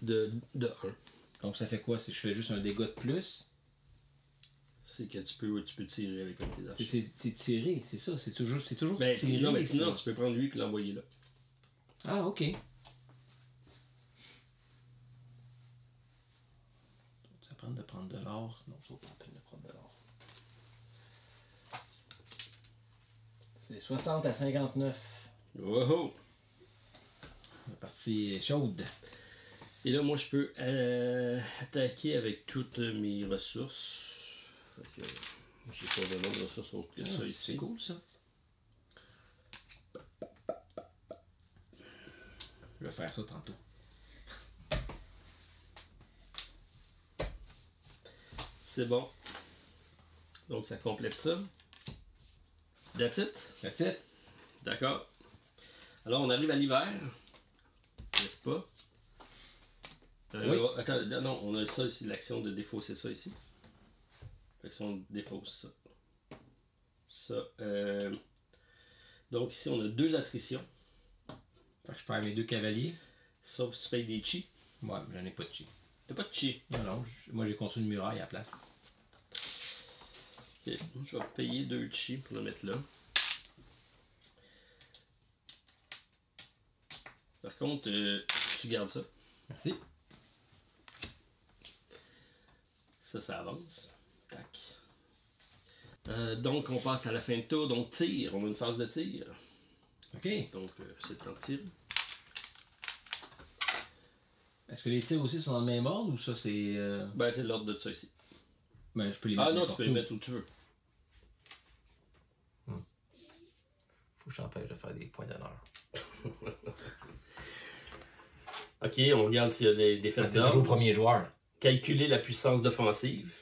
De 1. Donc, ça fait quoi? C'est que je fais juste un dégât de plus? C'est que tu peux tirer avec un de tes archers. C'est tirer, c'est ça. C'est toujours ben, tirer. Non, mais non, tu peux prendre lui et l'envoyer là. Ah, ok. Ça prend de prendre de l'or. Non, ça vaut pas la peine de prendre de l'or. C'est 60 à 59. Wow! La partie est chaude. Et là, moi, je peux attaquer avec toutes mes ressources. Fait que, j'ai pas vraiment de ressources autres que ça ici. C'est cool, ça. Je vais faire ça tantôt. C'est bon. Donc, ça complète ça. That's it? That's it. D'accord. Alors, on arrive à l'hiver. N'est-ce pas? Oui. Attends, non, on a ça ici, l'action de défausser ça ici. L'action de défausse ça. Ça. Donc, ici, on a 2 attritions. Fait que je perds mes 2 cavaliers. Sauf si tu payes des chi. Ouais, j'en ai pas de chi. T'as pas de chi. Non, moi j'ai construit une muraille à la place. Ok, je vais payer 2 chi pour le mettre là. Par contre, tu gardes ça. Merci. Ça avance. Tac. Donc, on passe à la fin de tour. Donc, tir. On a une phase de tir. Ok. Donc, c'est le temps de tirer. Est-ce que les tirs aussi sont dans le même ordre ou ça c'est. Ben, c'est l'ordre de ça ici. Ben, je peux les mettre. Ah non, tu peux les mettre où tu veux. Faut que j'empêche de faire des points d'honneur. Ok, on regarde s'il y a des faits d'ordre. C'est toujours le premier joueur. Calculer la puissance d'offensive.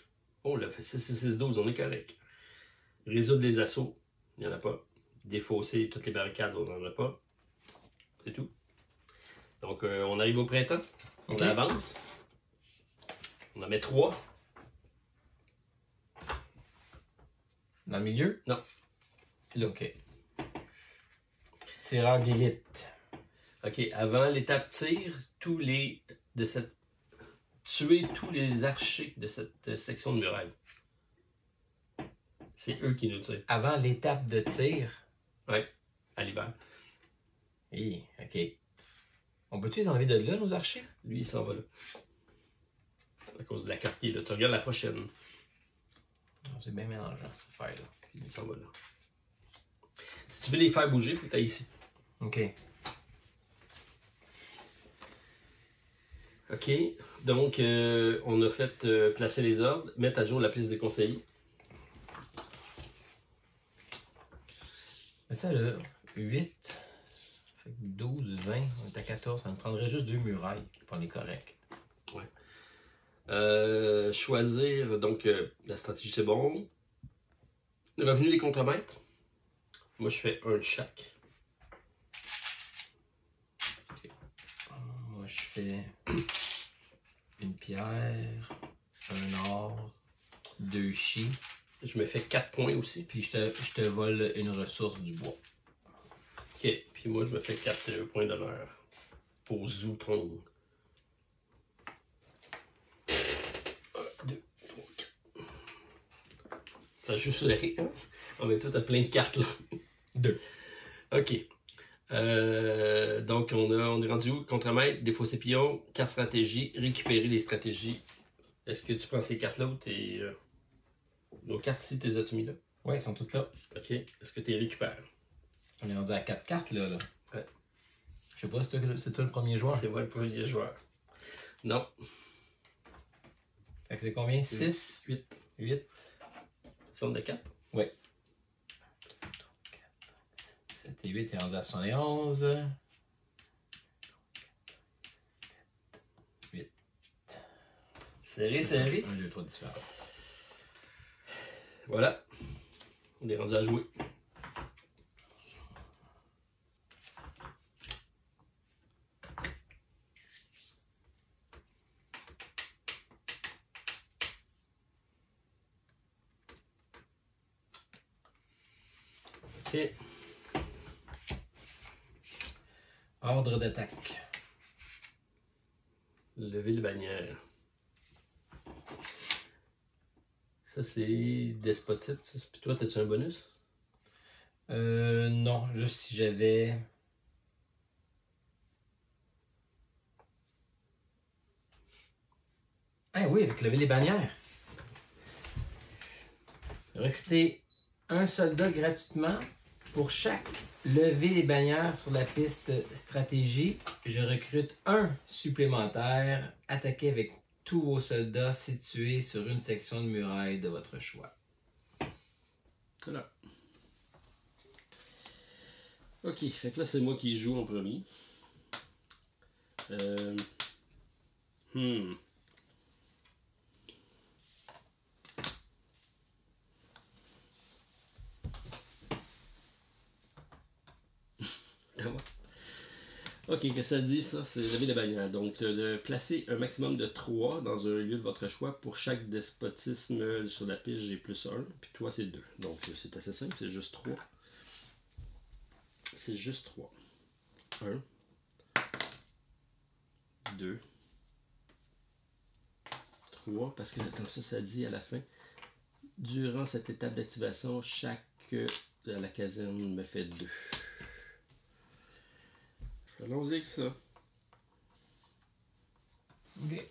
Oh, là, fait 6-6-12, on est correct. Résoudre les assauts. Il n'y en a pas. Défausser toutes les barricades, on n'en a pas. C'est tout. Donc, on arrive au printemps. On avance. On en met 3. Dans le milieu? Non. Là, ok. Tireur d'élite. Ok, avant l'étape tir, tuer tous les archers de cette section de muraille. C'est eux qui nous tirent. Avant l'étape de tir? Oui, à l'hiver. Oui, ok. On peut-tu les enlever de là, nos archers? Lui, il s'en va là. À cause de la carte qui est là. Tu regardes la prochaine. C'est bien mélangeant, cette affaire-là. Il s'en va là. Si tu veux les faire bouger, il faut que tu ailles ici. Ok. OK. Donc, on a fait placer les ordres, mettre à jour la piste des conseillers. C'est ça, là. 8, fait 12, 20, on est à 14. Ça me prendrait juste 2 murailles pour les corrects. Ouais. Choisir, donc, la stratégie, c'est bon. Revenu des contremaîtres. Moi, je fais un de chaque. Okay. Moi, je fais une pierre, un or, 2 chi. Je me fais 4 points aussi. Puis je te vole une ressource du bois. Ok. Puis moi, je me fais 4 points d'honneur pour Zoutong. 1, 2, 3, 4. Ça juste le rire, hein? On met tout à plein de cartes là. 2. Ok. Donc, on est rendu où? Contremaître, défausser pion, 4 stratégies, récupérer les stratégies. Est-ce que tu prends ces cartes-là ou t'es. Nos cartes ici, t'es as-tu mis là? Ouais, elles sont toutes là. Ok. Est-ce que tu les récupères? On est rendu à 4 cartes là. Ouais. Je sais pas si c'est toi le premier joueur. C'est moi le premier joueur. Non. Fait que c'est combien? 6? 8. 8. C'est on de 4? Ouais. 7 et 8 est rendu à 71. 8. Serré, serré. 1, 2, 3 de différence. Voilà. On est rendu à jouer. Ok. Ordre d'attaque. Lever les bannières. Ça, c'est Despotite. Puis toi, t'as-tu un bonus? Non, juste si j'avais. Ah oui, avec lever les bannières. Recruter un soldat gratuitement pour chaque lever les bannières sur la piste stratégie. Je recrute un supplémentaire. Attaquer avec tous vos soldats situés sur une section de muraille de votre choix. Voilà. Ok, fait que là, c'est moi qui joue en premier. Ok, qu'est-ce que ça dit ça? C'est lever les bannières. Donc, de placer un maximum de 3 dans un lieu de votre choix. Pour chaque despotisme sur la piste, j'ai plus 1. Puis toi, c'est 2. Donc, c'est assez simple, c'est juste 3. C'est juste 3. 1, 2, 3. Parce que, attends, ça dit à la fin. Durant cette étape d'activation, chaque de la caserne me fait 2. Allons-y avec ça. Ok.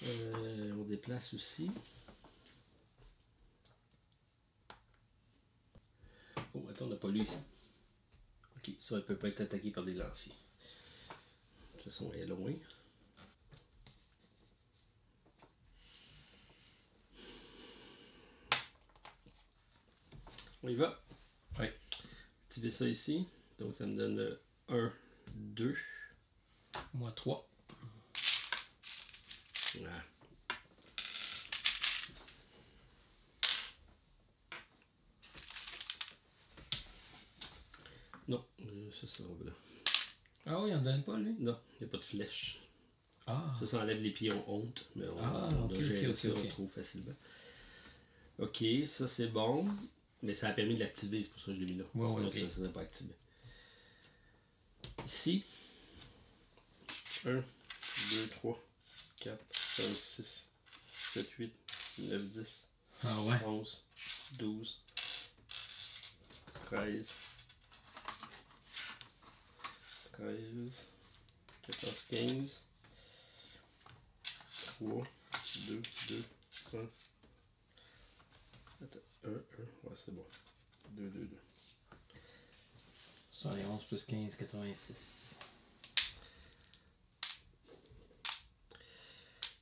On déplace aussi. Oh, attends, on n'a pas lu ici. Ok, ça ne peut pas être attaqué par des lanciers. De toute façon, elle est loin. On y va? Oui. Activer ça ici. Donc ça me donne le 1, 2. Moi 3. Ah. Non, ça va là. Ah oui, on ne donne pas lui? Non, il n'y a pas de flèche. Ah. Ça enlève les pions honte, mais on doit gérer ça trop facilement. Ok, ça c'est bon. Mais ça a permis de l'activer, c'est pour ça que je l'ai mis là. Ouais, sinon, okay. ça ne s'est pas activé. Ici, 1, 2, 3, 4, 5, 6, 7, 8, 9, 10, ah ouais. 11, 12, 13, 14, 15, 3, 2, 2, 1. Attends, 1, 1, ouais, c'est bon. 2, 2, 2. 71 plus 15, 86.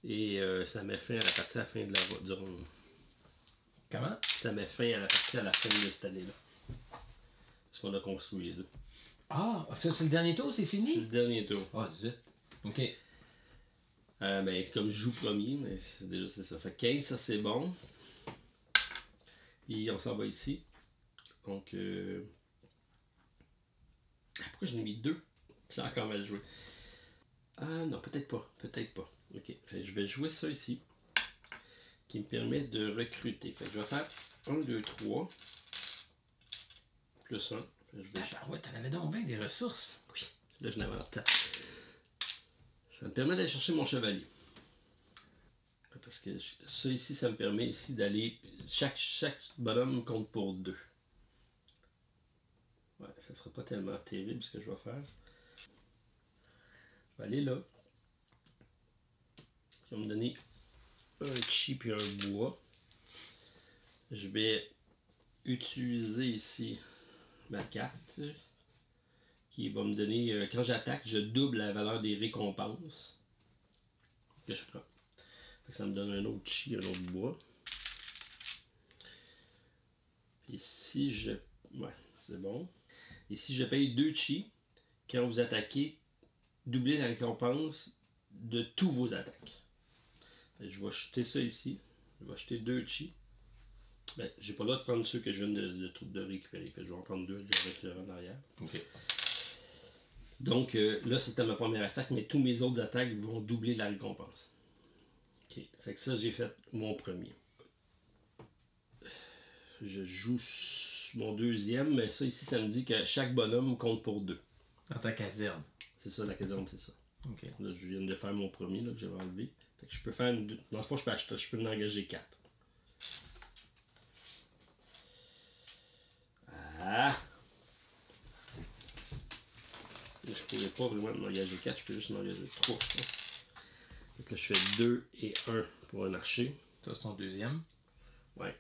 Et ça met fin à la partie à la fin de du round. Comment? Ça met fin à la partie à la fin de cette année-là. Parce qu'on a construit les deux. Ah, ça c'est le dernier tour, c'est fini? C'est le dernier tour. Ah, zut. Ok. Ben, comme je joue premier, mais déjà c'est ça. Fait 15, ça c'est bon. Puis on s'en va ici. Donc, pourquoi j'en ai mis 2? J'ai encore mal joué. Ah non, peut-être pas. Peut-être pas. Ok. Fait je vais jouer ça ici. Qui me permet de recruter. Fait que je vais faire 1, 2, 3. Plus 1. Ouais, t'en avais donc bien des ressources. Oui. Là, je n'avais pas le temps. Ça me permet d'aller chercher mon chevalier. Parce que ça ici, ça me permet ici d'aller... Chaque bonhomme compte pour 2. Ouais, ça sera pas tellement terrible ce que je vais faire. Je vais aller là. Ça va me donner un chi puis un bois. Je vais utiliser ici ma carte qui va me donner, quand j'attaque, je double la valeur des récompenses que je prends. Ça me donne un autre chi, un autre bois. Et si je... Ouais, c'est bon. Et si je paye 2 chi, quand vous attaquez, doublez la récompense de tous vos attaques. Je vais acheter ça ici. Je vais acheter 2 chi. Ben, j'ai pas le droit de prendre ceux que je viens de récupérer. Fait que je vais en prendre 2 avec le en arrière. Ok. Donc là, c'était ma première attaque, mais tous mes autres attaques vont doubler la récompense. Ok. Fait que ça, j'ai fait mon premier. Je joue mon deuxième, mais ça ici, ça me dit que chaque bonhomme compte pour 2. Dans ta caserne. C'est ça, la caserne, c'est ça. Ok. Là, je viens de faire mon premier là, que j'avais enlevé. Fait que je peux faire une... Dans le fond, je peux en engager 4. Ah! Je pourrais pas vraiment en engager 4, je peux juste en engager 3. Donc là, je fais 2 et 1 pour un archer. Ça, c'est ton deuxième. Ouais.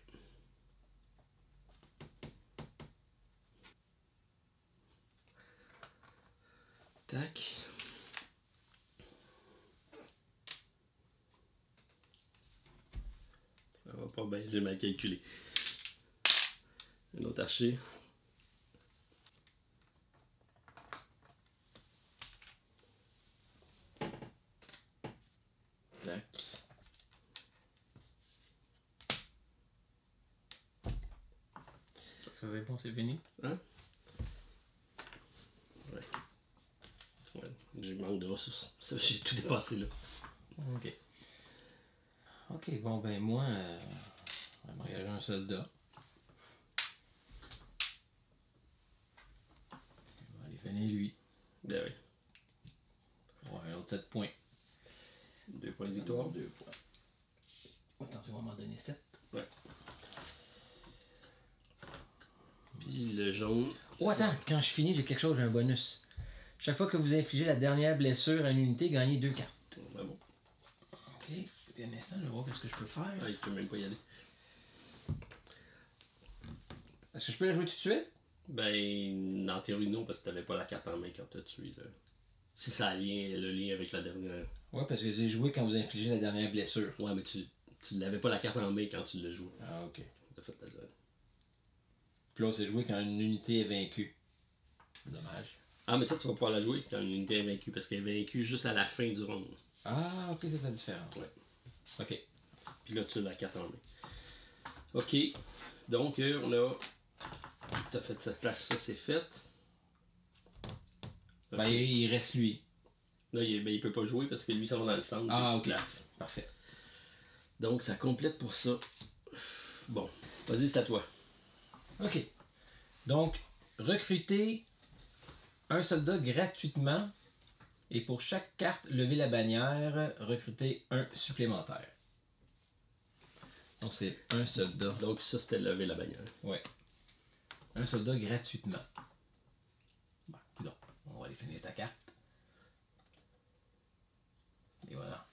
Tac. Ça va pas bien, j'ai mal calculé. Un autre archer. Tac. Ça c'est bon, c'est fini. Hein? Ouais. Ouais. J'ai manque de ressources. Ça, j'ai tout dépassé là. Ok. Ok, bon ben moi, je vais m'engager un soldat. Je vais aller finir lui. Ben oui. Ouais, un autre 7 points. 2 points de victoire. 2 points. Attention, on va m'en donner 7. Ouais. Puis le jaune. Oh, attends, quand je finis, j'ai quelque chose, j'ai un bonus. Chaque fois que vous infligez la dernière blessure à une unité, gagnez 2 cartes. Ben bon. Ok, un instant, je vais voir ce que je peux faire. Ah, il peut même pas y aller. Est-ce que je peux la jouer tout de suite? Ben, en théorie, non, parce que t'avais pas la carte en main quand t'as tué. Là. Si ça a le lien avec la dernière. Ouais, parce que j'ai joué quand vous infligez la dernière blessure. Ouais, mais tu n'avais pas la carte en main quand tu l'as joué. Ah, ok. T'as fait ta donne. Puis là, c'est joué quand une unité est vaincue. Dommage. Ah, mais ça, tu vas pouvoir la jouer quand une unité est vaincue, parce qu'elle est vaincue juste à la fin du round. Ah, ok, c'est la différence. Ouais. Ok. Puis là, tu as la carte en main. Ok. Donc, on a. T'as fait cette classe, ça c'est fait. Okay. Ben, il reste lui. Là, il peut pas jouer parce que lui, ça va dans le centre. Ah, ok. Classe. Parfait. Donc, ça complète pour ça. Bon. Vas-y, c'est à toi. Ok. Donc, recruter un soldat gratuitement et pour chaque carte, lever la bannière, recruter un supplémentaire. Donc, c'est un soldat. Donc, ça, c'était lever la bannière. Ouais. Un soldat gratuitement. Bon, donc, on va aller finir ta carte. Et voilà.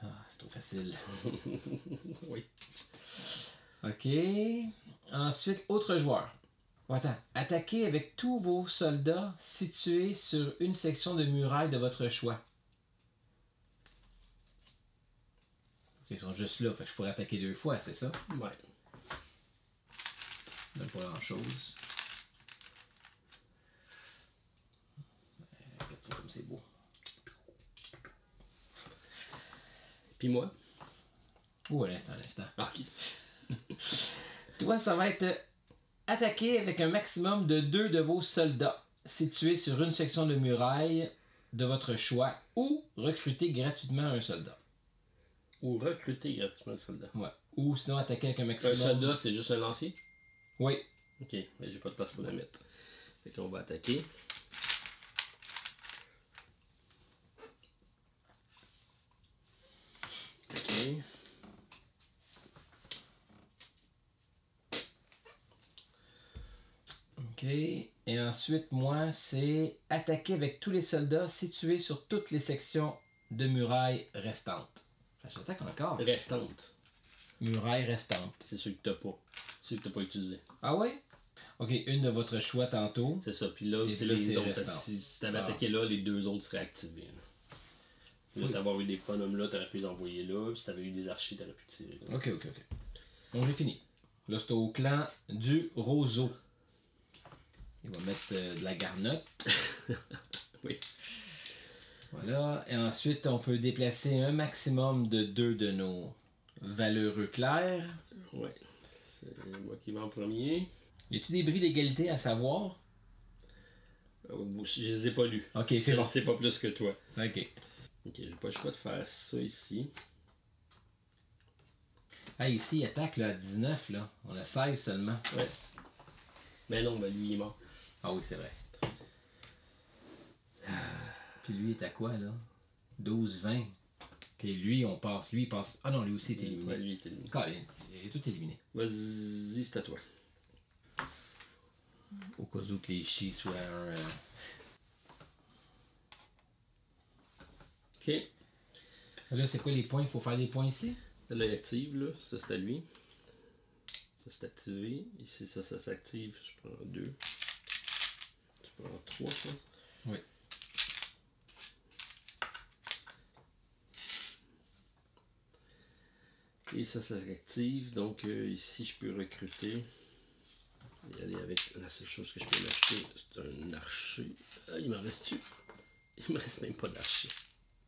Ah, c'est trop facile. Oui. OK. Ensuite, autre joueur. Attends. Attaquez avec tous vos soldats situés sur une section de muraille de votre choix. Ils sont juste là, fait que je pourrais attaquer 2 fois, c'est ça? Ouais. Donne pas grand-chose. Regarde ça comme c'est beau. Puis moi? Oh, à l'instant. Ok. Toi, ça va être attaquer avec un maximum de 2 de vos soldats situés sur une section de muraille de votre choix ou recruter gratuitement un soldat. Ou recruter gratuitement un soldat. Ouais. Ou sinon attaquer avec un maximum. Un soldat, c'est juste un lancier? Oui. Ok, mais j'ai pas de place pour la mettre. Fait qu'on va attaquer. Ok. OK. Et ensuite, moi, c'est attaquer avec tous les soldats situés sur toutes les sections de murailles restantes. J'attaque encore. Restante. Muraille restante. C'est ceux que t'as pas. Ceux que t'as pas utilisés. Ah ouais? OK, une de votre choix tantôt. C'est ça. Puis là, Et c'est puis les c'est autres. restant. Si t'avais attaqué là, les 2 autres seraient activés. Là, Oui. t'avoir eu des bonhommes là, t'aurais pu les envoyer là. Puis si t'avais eu des archers, t'aurais pu tirer là. OK. Bon, j'ai fini. Là, c'est au clan du roseau. Il va mettre de la garnotte. Oui. Voilà. Et ensuite, on peut déplacer un maximum de 2 de nos valeureux clercs. Ouais. C'est moi qui vais en premier. Y a-t-il des bris d'égalité à savoir? Je les ai pas lus. OK, c'est Je bon. ne sais pas plus que toi. OK. Ok, j'ai pas le choix de faire ça ici. Ah, ici, il attaque là, à 19. Là. On a 16 seulement. Ouais. Mais non, ben lui il est mort. Ah oui, c'est vrai. Puis lui, il est à quoi, là? 12, 20. OK, lui, on passe. Lui, il passe. Ah non, lui aussi est éliminé. Ouais, lui il est éliminé. Colin, il est tout éliminé. Vas-y, c'est à toi. Au cas où que les chis soient un... Ok. Là, c'est quoi les points? Il faut faire des points ici? Là, il active, là. Ça, c'est à lui. Ça, c'est activé. Ici, ça s'active. Je prends 2. Tu prends 3, je pense. Oui. Et ça s'active. Donc, ici, je peux recruter. Et aller avec la seule chose que je peux m'acheter, c'est un archer. Ah, il m'en reste-tu? Il me reste même pas d'archer.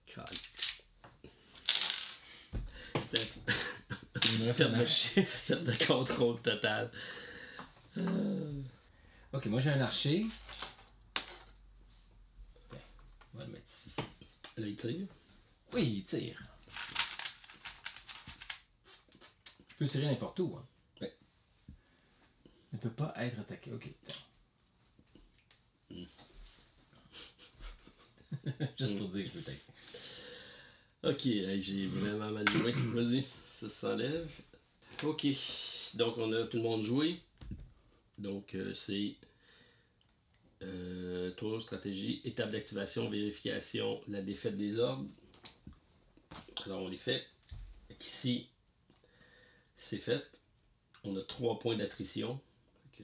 Calique. C'était Il me reste un archer. de contrôle total. OK, moi j'ai un archer. Tiens, on va le mettre ici. Là, il tire. Oui, il tire. Je peux tirer n'importe où. Hein. Oui. Il ne peut pas être attaqué. OK. Juste pour dire que je peux taper. Ok, hey, j'ai vraiment mal joué. Vas-y, ça s'enlève. Ok, donc on a tout le monde joué. Donc c'est tour, stratégie, étape d'activation, vérification, la défaite des ordres. Alors on les fait. Ici, c'est fait. On a 3 points d'attrition.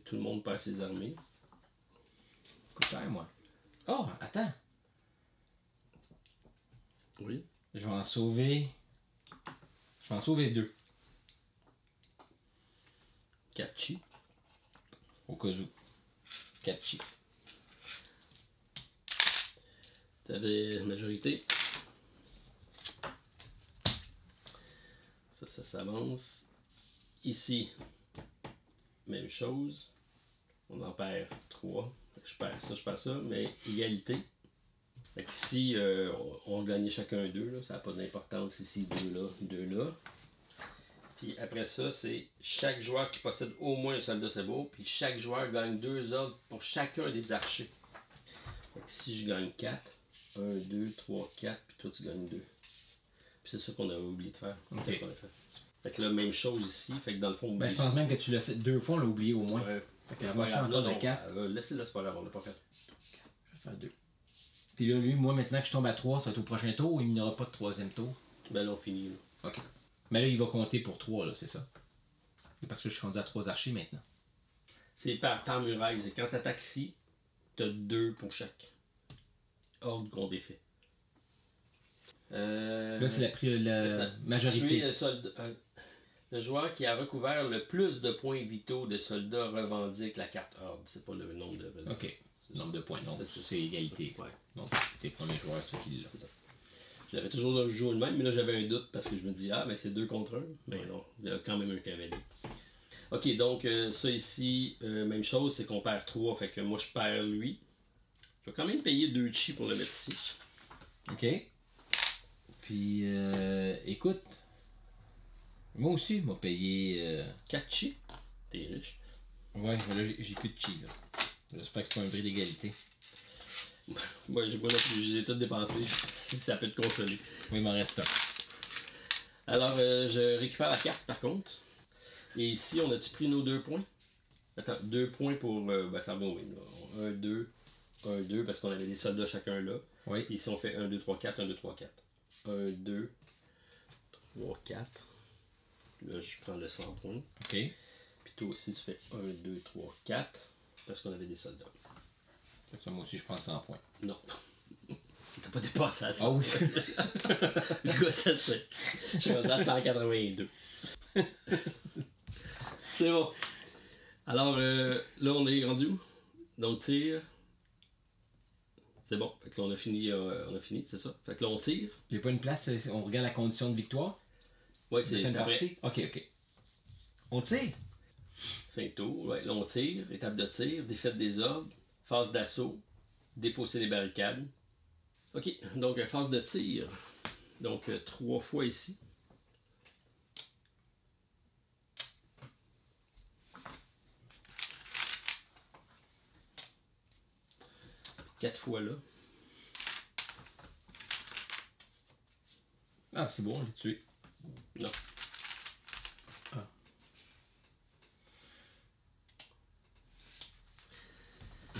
Tout le monde perd ses armées. Coûte cher, moi. Oh, attends. Oui. Je vais en sauver 2. 4 chi. Au cas où. 4 chi. T'avais majorité. Ça s'avance. Ici, même chose. On en perd 3. Je perds ça, mais égalité. Fait qu'ici, on gagne chacun 2. Là. Ça n'a pas d'importance ici, 2 là, 2 là. Puis après ça, c'est chaque joueur qui possède au moins un soldat, c'est beau. Puis chaque joueur gagne 2 ordres pour chacun des archers. Fait que si je gagne 4, 1, 2, 3, 4, puis toi tu gagnes 2. Puis c'est ça qu'on avait oublié de faire. Okay. Fait que la même chose ici. Fait que dans le fond, je pense même que tu l'as fait 2 fois, on l'a oublié au moins. Ouais. Fait que je vais faire encore de 4. Laissez-le, c'est pas grave, on l'a pas fait. Je vais faire 2. Puis là, lui, moi, maintenant que je tombe à 3, ça va être au prochain tour ou il n'y aura pas de 3e tour? Ben là, on finit. Là. OK. Mais là, il va compter pour 3, là, c'est ça? Parce que je suis rendu à 3 archers maintenant. C'est par muraille. Et quand tu attaques ici, tu as 2 pour chaque ordre qu'on défait. Là, c'est la majorité. Le joueur qui a recouvert le plus de points vitaux de soldats revendique la carte ordre. C'est pas le nombre de... Ok. Le nombre de points. Donc, c'est égalité. Ouais. Donc, tes premiers joueurs, ceux qui l'ont. J'avais toujours joué le même, mais là, j'avais un doute parce que je me dis, mais c'est 2 contre 1. Mais non, il y a quand même un cavalier. Ok, donc ça ici, même chose, c'est qu'on perd 3. Fait que moi, je perds lui. Je vais quand même payer 2 chi pour le mettre ici. Ok. Puis, écoute, moi aussi, je vais payer 4 chi. T'es riche. Ouais, mais là, j'ai plus de chi. J'espère que c'est pas un prix d'égalité. Moi, j'ai pas non plus, je les ai tous dépensés. Si ça peut te consoler. Oui, il m'en reste un. Alors, je récupère la carte par contre. Et ici, on a-tu pris nos 2 points? Attends, 2 points pour. Ça va, oui. 1, 2, 1, 2, parce qu'on avait des soldats chacun là. Oui. Ici, on fait 1, 2, 3, 4, 1, 2, 3, 4. 1, 2, 3, 4. Là, je prends le 100 points. Ok. Puis toi aussi, tu fais 1, 2, 3, 4. Parce qu'on avait des soldats. Ça, moi aussi, je prends 100 points. Non. T'as pas dépassé à ça. Ah oui. Le gars, ça c'est. Je suis rendu à 182. C'est bon. Alors, là, on est rendu où? Donc, tir. C'est bon. Fait que là, on a fini, c'est ça. Fait que là, on tire. Il n'y a pas une place, on regarde la condition de victoire? Ouais, c'est après. Ok. On tire? Fin de tour. Ouais, là, on tire. Étape de tir. Défaite des ordres. Phase d'assaut. Défausser les barricades. Ok, donc phase de tir. Donc 3 fois ici. 4 fois là. Ah, c'est bon, on l'a tué. Non. Ah.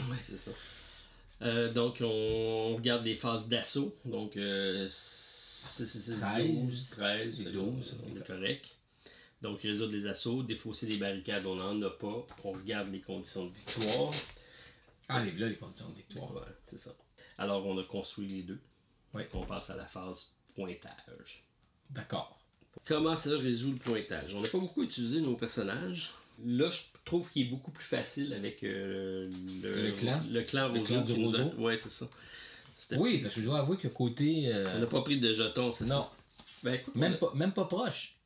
Ouais, c'est ça. Donc, on regarde les phases d'assaut. Donc, 13, 12, on est correct. Donc, résoudre les assauts, défausser les barricades, on n'en a pas. On regarde les conditions de victoire. Ah, là, les conditions de victoire. Ouais, c'est ça. Alors, on a construit les 2. Ouais. On passe à la phase pointage. D'accord. Comment ça résout le pointage? On n'a pas beaucoup utilisé nos personnages. Là, je trouve qu'il est beaucoup plus facile avec le clan Roseau. Ouais, c'est ça. Oui, parce que je dois avouer que côté... On n'a pas pris de jetons, c'est ça? Non. Ben, écoute, même pas proche.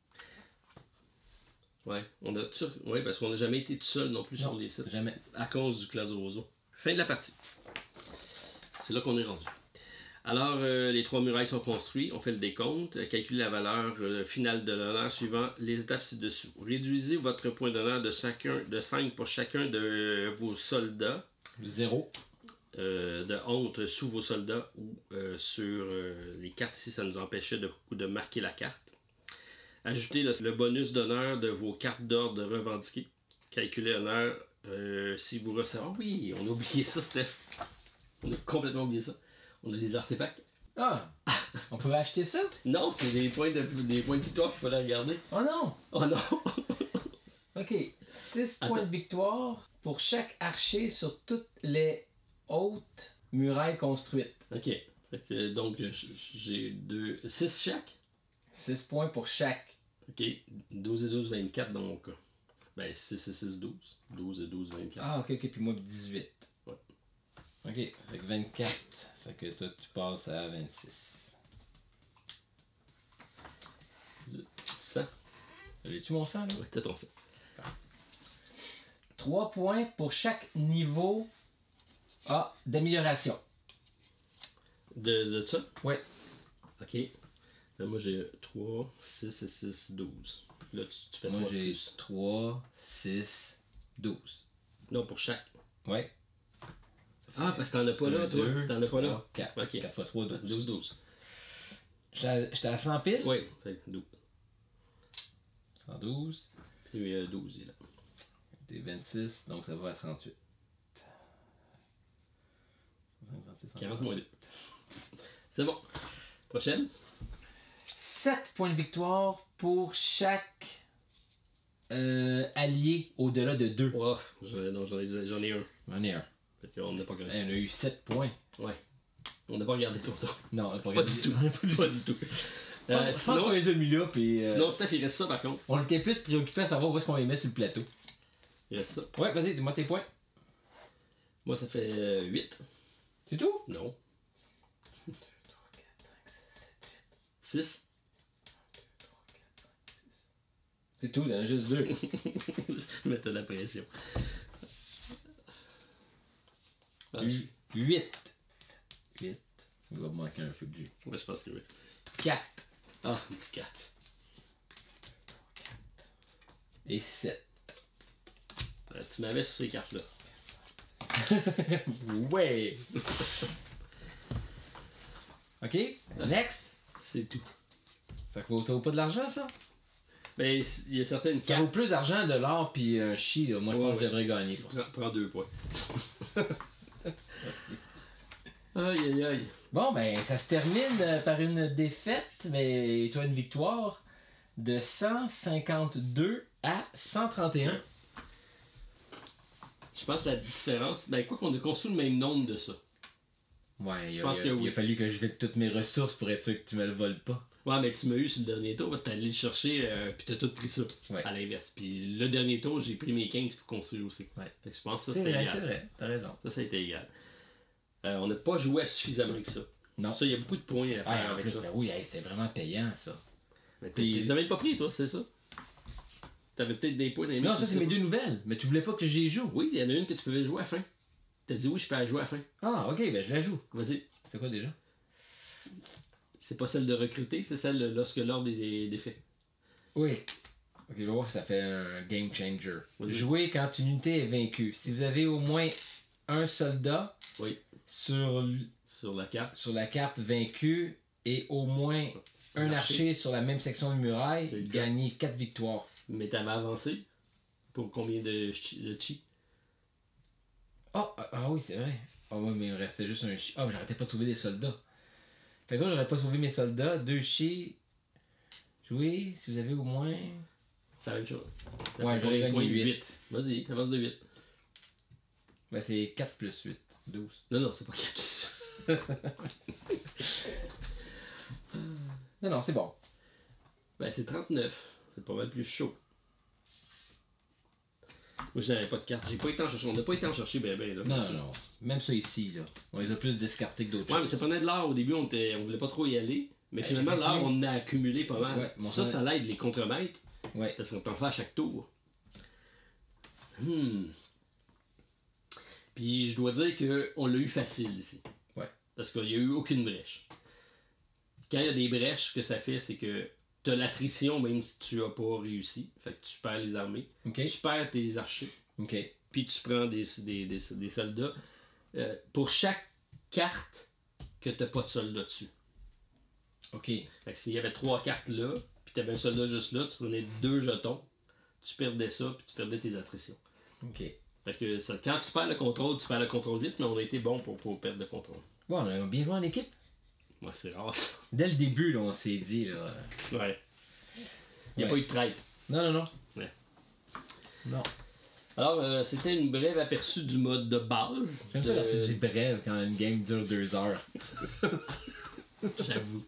Ouais, parce qu'on n'a jamais été tout seul non plus sur les sites. Jamais. À cause du clan du Roseau. Fin de la partie. C'est là qu'on est rendu. Alors, les 3 murailles sont construites. On fait le décompte. Calculez la valeur finale de l'honneur suivant les étapes ci-dessous. Réduisez votre point d'honneur de 5 pour chacun de vos soldats. 0. De honte sous vos soldats ou sur les cartes ici, ça nous empêchait de marquer la carte. Ajoutez le bonus d'honneur de vos cartes d'ordre revendiquées. Calculez l'honneur si vous recevez. Ah oui, on a oublié ça, Steph. On a complètement oublié ça. On a des artefacts. Ah! On pouvait acheter ça? Non, c'est des points de victoire qu'il fallait regarder. Oh non! Oh non! Ok, 6 points de victoire pour chaque archer sur toutes les hautes murailles construites. Ok. Donc, j'ai 6 chaque? 6 points pour chaque. Ok. 12 et 12, 24 dans mon cas. Ben, 6 et 6, 12. 12 et 12, 24. Ah, ok, puis moi 18. Ouais. Ok, fait que 24. Fait que toi, tu passes à 26. 100. L'as-tu mon sang, là? Ouais, t'as ton 100. 3 points pour chaque niveau d'amélioration. De ça? Ouais. Ok. Là, moi, j'ai 3, 6 et 6, 12. Là, tu fais 3 moi, j'ai plus. 3, 6, 12. Non, pour chaque. Ouais. Ah, parce que t'en as pas là, toi. T'en as pas là. 4. Ok. 4 fois 3, 12. 12, 12. J'étais à 100 piles? Oui, fait 12. 112. Puis 12, il est là. T'es 26, donc ça va à 38. 40 moins 8. C'est bon. Prochaine. 7 points de victoire pour chaque alliés au-delà de 2. Oh, non, j'en ai un. J'en ai un. Fait qu'on n'a pas gagné. On a eu 7 points. Ouais. On n'a pas regardé tout le temps. Non, on n'a pas Pas regardé. du tout. Pas du tout. Je pense qu'on les a mis là, puis... Sinon, Steph, il reste ça par contre. On était plus préoccupés à savoir où est-ce qu'on les met sur le plateau. Il reste ça. Ouais, vas-y, dis-moi tes points. Moi, ça fait 8. C'est tout? Non. 6. C'est tout, il y en a juste 2. Je mettais de la pression. 8. 8. Il va me manquer un peu de jus. Ouais, je pense que oui. 4. Ah, un petit 4. Et 7. Tu m'avais sur ces cartes-là. Ouais! Ok, next. C'est tout. Ça vaut pas de l'argent, ça? Ben, il y a certaines Ça cartes. vaut plus d'argent, de l'or, puis un chi, là. Moi, je pense que je devrais gagner pour ça. Prends 2 points. Merci. Aïe, aïe, aïe. Bon, ben, ça se termine par une défaite, mais toi, une victoire de 152 à 131. Je pense que la différence. Ben, quoi qu'on a construit le même nombre de ça. Ouais, Je pense que oui. Il a fallu que je vide toutes mes ressources pour être sûr que tu me le voles pas. Ouais, mais tu m'as eu sur le dernier tour parce que t'es allé le chercher puis t'as tout pris ça. Ouais. À l'inverse. Puis le dernier tour, j'ai pris mes 15 pour construire aussi. Ouais. Fait que je pense que ça C'est c'était vrai, égal. c'est vrai, t'as raison. Ça a été égal. On n'a pas joué suffisamment avec ça. Non. Ça, il y a beaucoup de points à faire Ouais, en avec plus, ça. ben oui, hey, c'était vraiment payant, ça. Mais Puis- tu même pas pris, toi, c'est ça? T'avais peut-être des points dans les Non, mains, ça, tu c'est sais mes pas. 2 nouvelles, mais tu voulais pas que j'y joue. Oui, il y en a une que tu pouvais jouer à la fin. T'as dit oui, je peux la jouer à la fin. Ah, ok, ben je la joue. Vas-y. C'est quoi déjà? C'est pas celle de recruter, c'est celle lorsque l'ordre est fait. Oui. Ok, je vais voir si ça fait un game changer. Vas-y. Jouer quand une unité est vaincue. Si vous avez au moins un soldat Oui. sur Sur la carte. la carte vaincue et au moins un archer sur la même section de muraille, C'est le cas. gagnez 4 victoires. Mais t'avais avancé. Pour combien de chi? Ah oui, c'est vrai. Ah oui, mais il me restait juste un chi. Ah, mais j'arrêtais pas de sauver des soldats. Fait que toi, j'aurais pas sauvé mes soldats. 2 chi. Jouer si vous avez au moins. C'est la même chose. Ouais, j'aurais gagné 8. Vas-y, avance de 8. Ben, c'est 4 plus 8. 12. Non, c'est pas 4. Non, c'est bon. Ben, c'est 39. C'est pas mal plus chaud. Moi, je n'avais pas de carte. J'ai pas été en chercher. On n'a pas été en chercher, ben, là. Non. Même ça ici, là. On les a plus discartés que d'autres Ouais, choses. mais ça prenait de l'art. Au début, on voulait pas trop y aller. Mais Ben, finalement, j'avais l'art, plein. on a accumulé pas mal. Ouais, mon ça frère- l'aide les contremaîtres. Ouais. Parce qu'on t'en fait à chaque tour. Puis je dois dire qu'on l'a eu facile ici. Ouais. Parce qu'il n'y a eu aucune brèche. Quand il y a des brèches, ce que ça fait, c'est que tu as l'attrition même si tu n'as pas réussi. Fait que tu perds les armées. Ok. Tu perds tes archers. Ok. Puis tu prends des soldats. Pour chaque carte que tu n'as pas de soldats dessus. Ok. Fait que s'il y avait 3 cartes là, puis tu avais un soldat juste là, tu prenais 2 jetons, tu perdais ça, puis tu perdais tes attritions. Ok. Fait que ça, quand tu perds le contrôle vite, mais on a été bon pour perdre le contrôle. Bon, on a bien joué en équipe. Moi, c'est rare ça. Dès le début, là, on s'est dit, là. Ouais. Il n'y a Ouais. pas eu de traite. Non. Ouais. Non. Alors, c'était une brève aperçu du mode de base. J'aime ça quand tu dis brève quand une game dure 2 heures. J'avoue.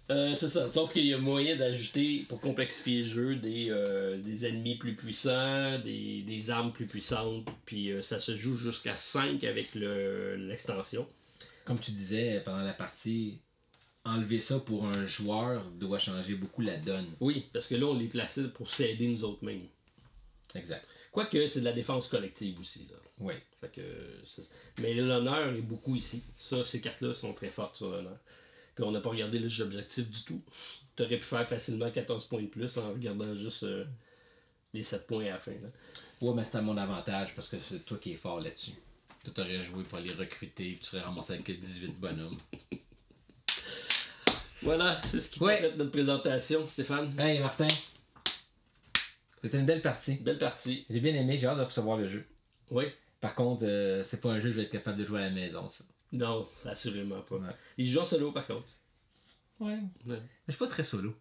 C'est ça. Sauf qu'il y a moyen d'ajouter, pour complexifier le jeu, des ennemis plus puissants, des armes plus puissantes. Puis ça se joue jusqu'à 5 avec l'extension. Comme tu disais pendant la partie, enlever ça pour un joueur doit changer beaucoup la donne. Oui, parce que là, on les plaçait pour s'aider nous autres mêmes. Exact. Quoique, c'est de la défense collective aussi. Là. Oui. Fait que, mais l'honneur est beaucoup ici. Ça, ces cartes-là sont très fortes sur l'honneur. Puis on n'a pas regardé le jeu objectif du tout. Tu aurais pu faire facilement 14 points de plus en regardant juste les 7 points à la fin. Là. Ouais, mais c'est à mon avantage parce que c'est toi qui es fort là-dessus. Tu aurais joué pour les recruter, tu serais ramassé avec 18 bonhommes. Voilà, c'est ce qui complète notre présentation, Stéphane. Hey Martin, c'était une belle partie. Belle partie. J'ai bien aimé, j'ai hâte de recevoir le jeu. Oui. Par contre, c'est pas un jeu que je vais être capable de jouer à la maison, ça. Non, c'est assurément pas. Ouais. Il joue en solo par contre. Ouais. Ouais. Mais je suis pas très solo.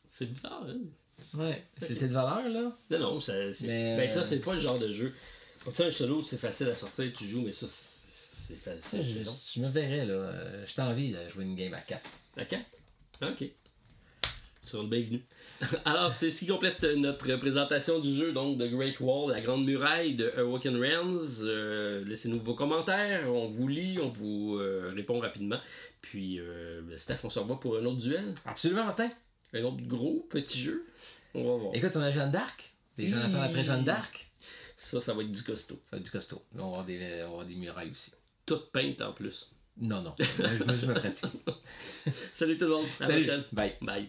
C'est bizarre, hein? Ouais, c'est cette valeur-là. Non, ça, ça, c'est pas le genre de jeu. Pour ça, un solo, c'est facile à sortir, tu joues, mais ça, c'est facile. Je me verrais, là. J'ai envie de jouer une game à 4. À 4? Ok. Tu seras le bienvenu. Alors, c'est ce qui complète notre présentation du jeu, donc de Great Wall, la Grande Muraille de Awoken Realms. Laissez-nous vos commentaires, on vous lit, on vous répond rapidement. Puis, Steph, on se revoit pour un autre duel. Absolument, Martin. Un autre gros petit jeu. On va voir. Écoute, on a Jeanne d'Arc. Les gens attendent après Jeanne d'Arc. Ça va être du costaud. Ça va être du costaud. On va avoir des murailles aussi. Toutes peintes en plus. Non. Je me pratique. Salut tout le monde. À la prochaine. Bye. Bye.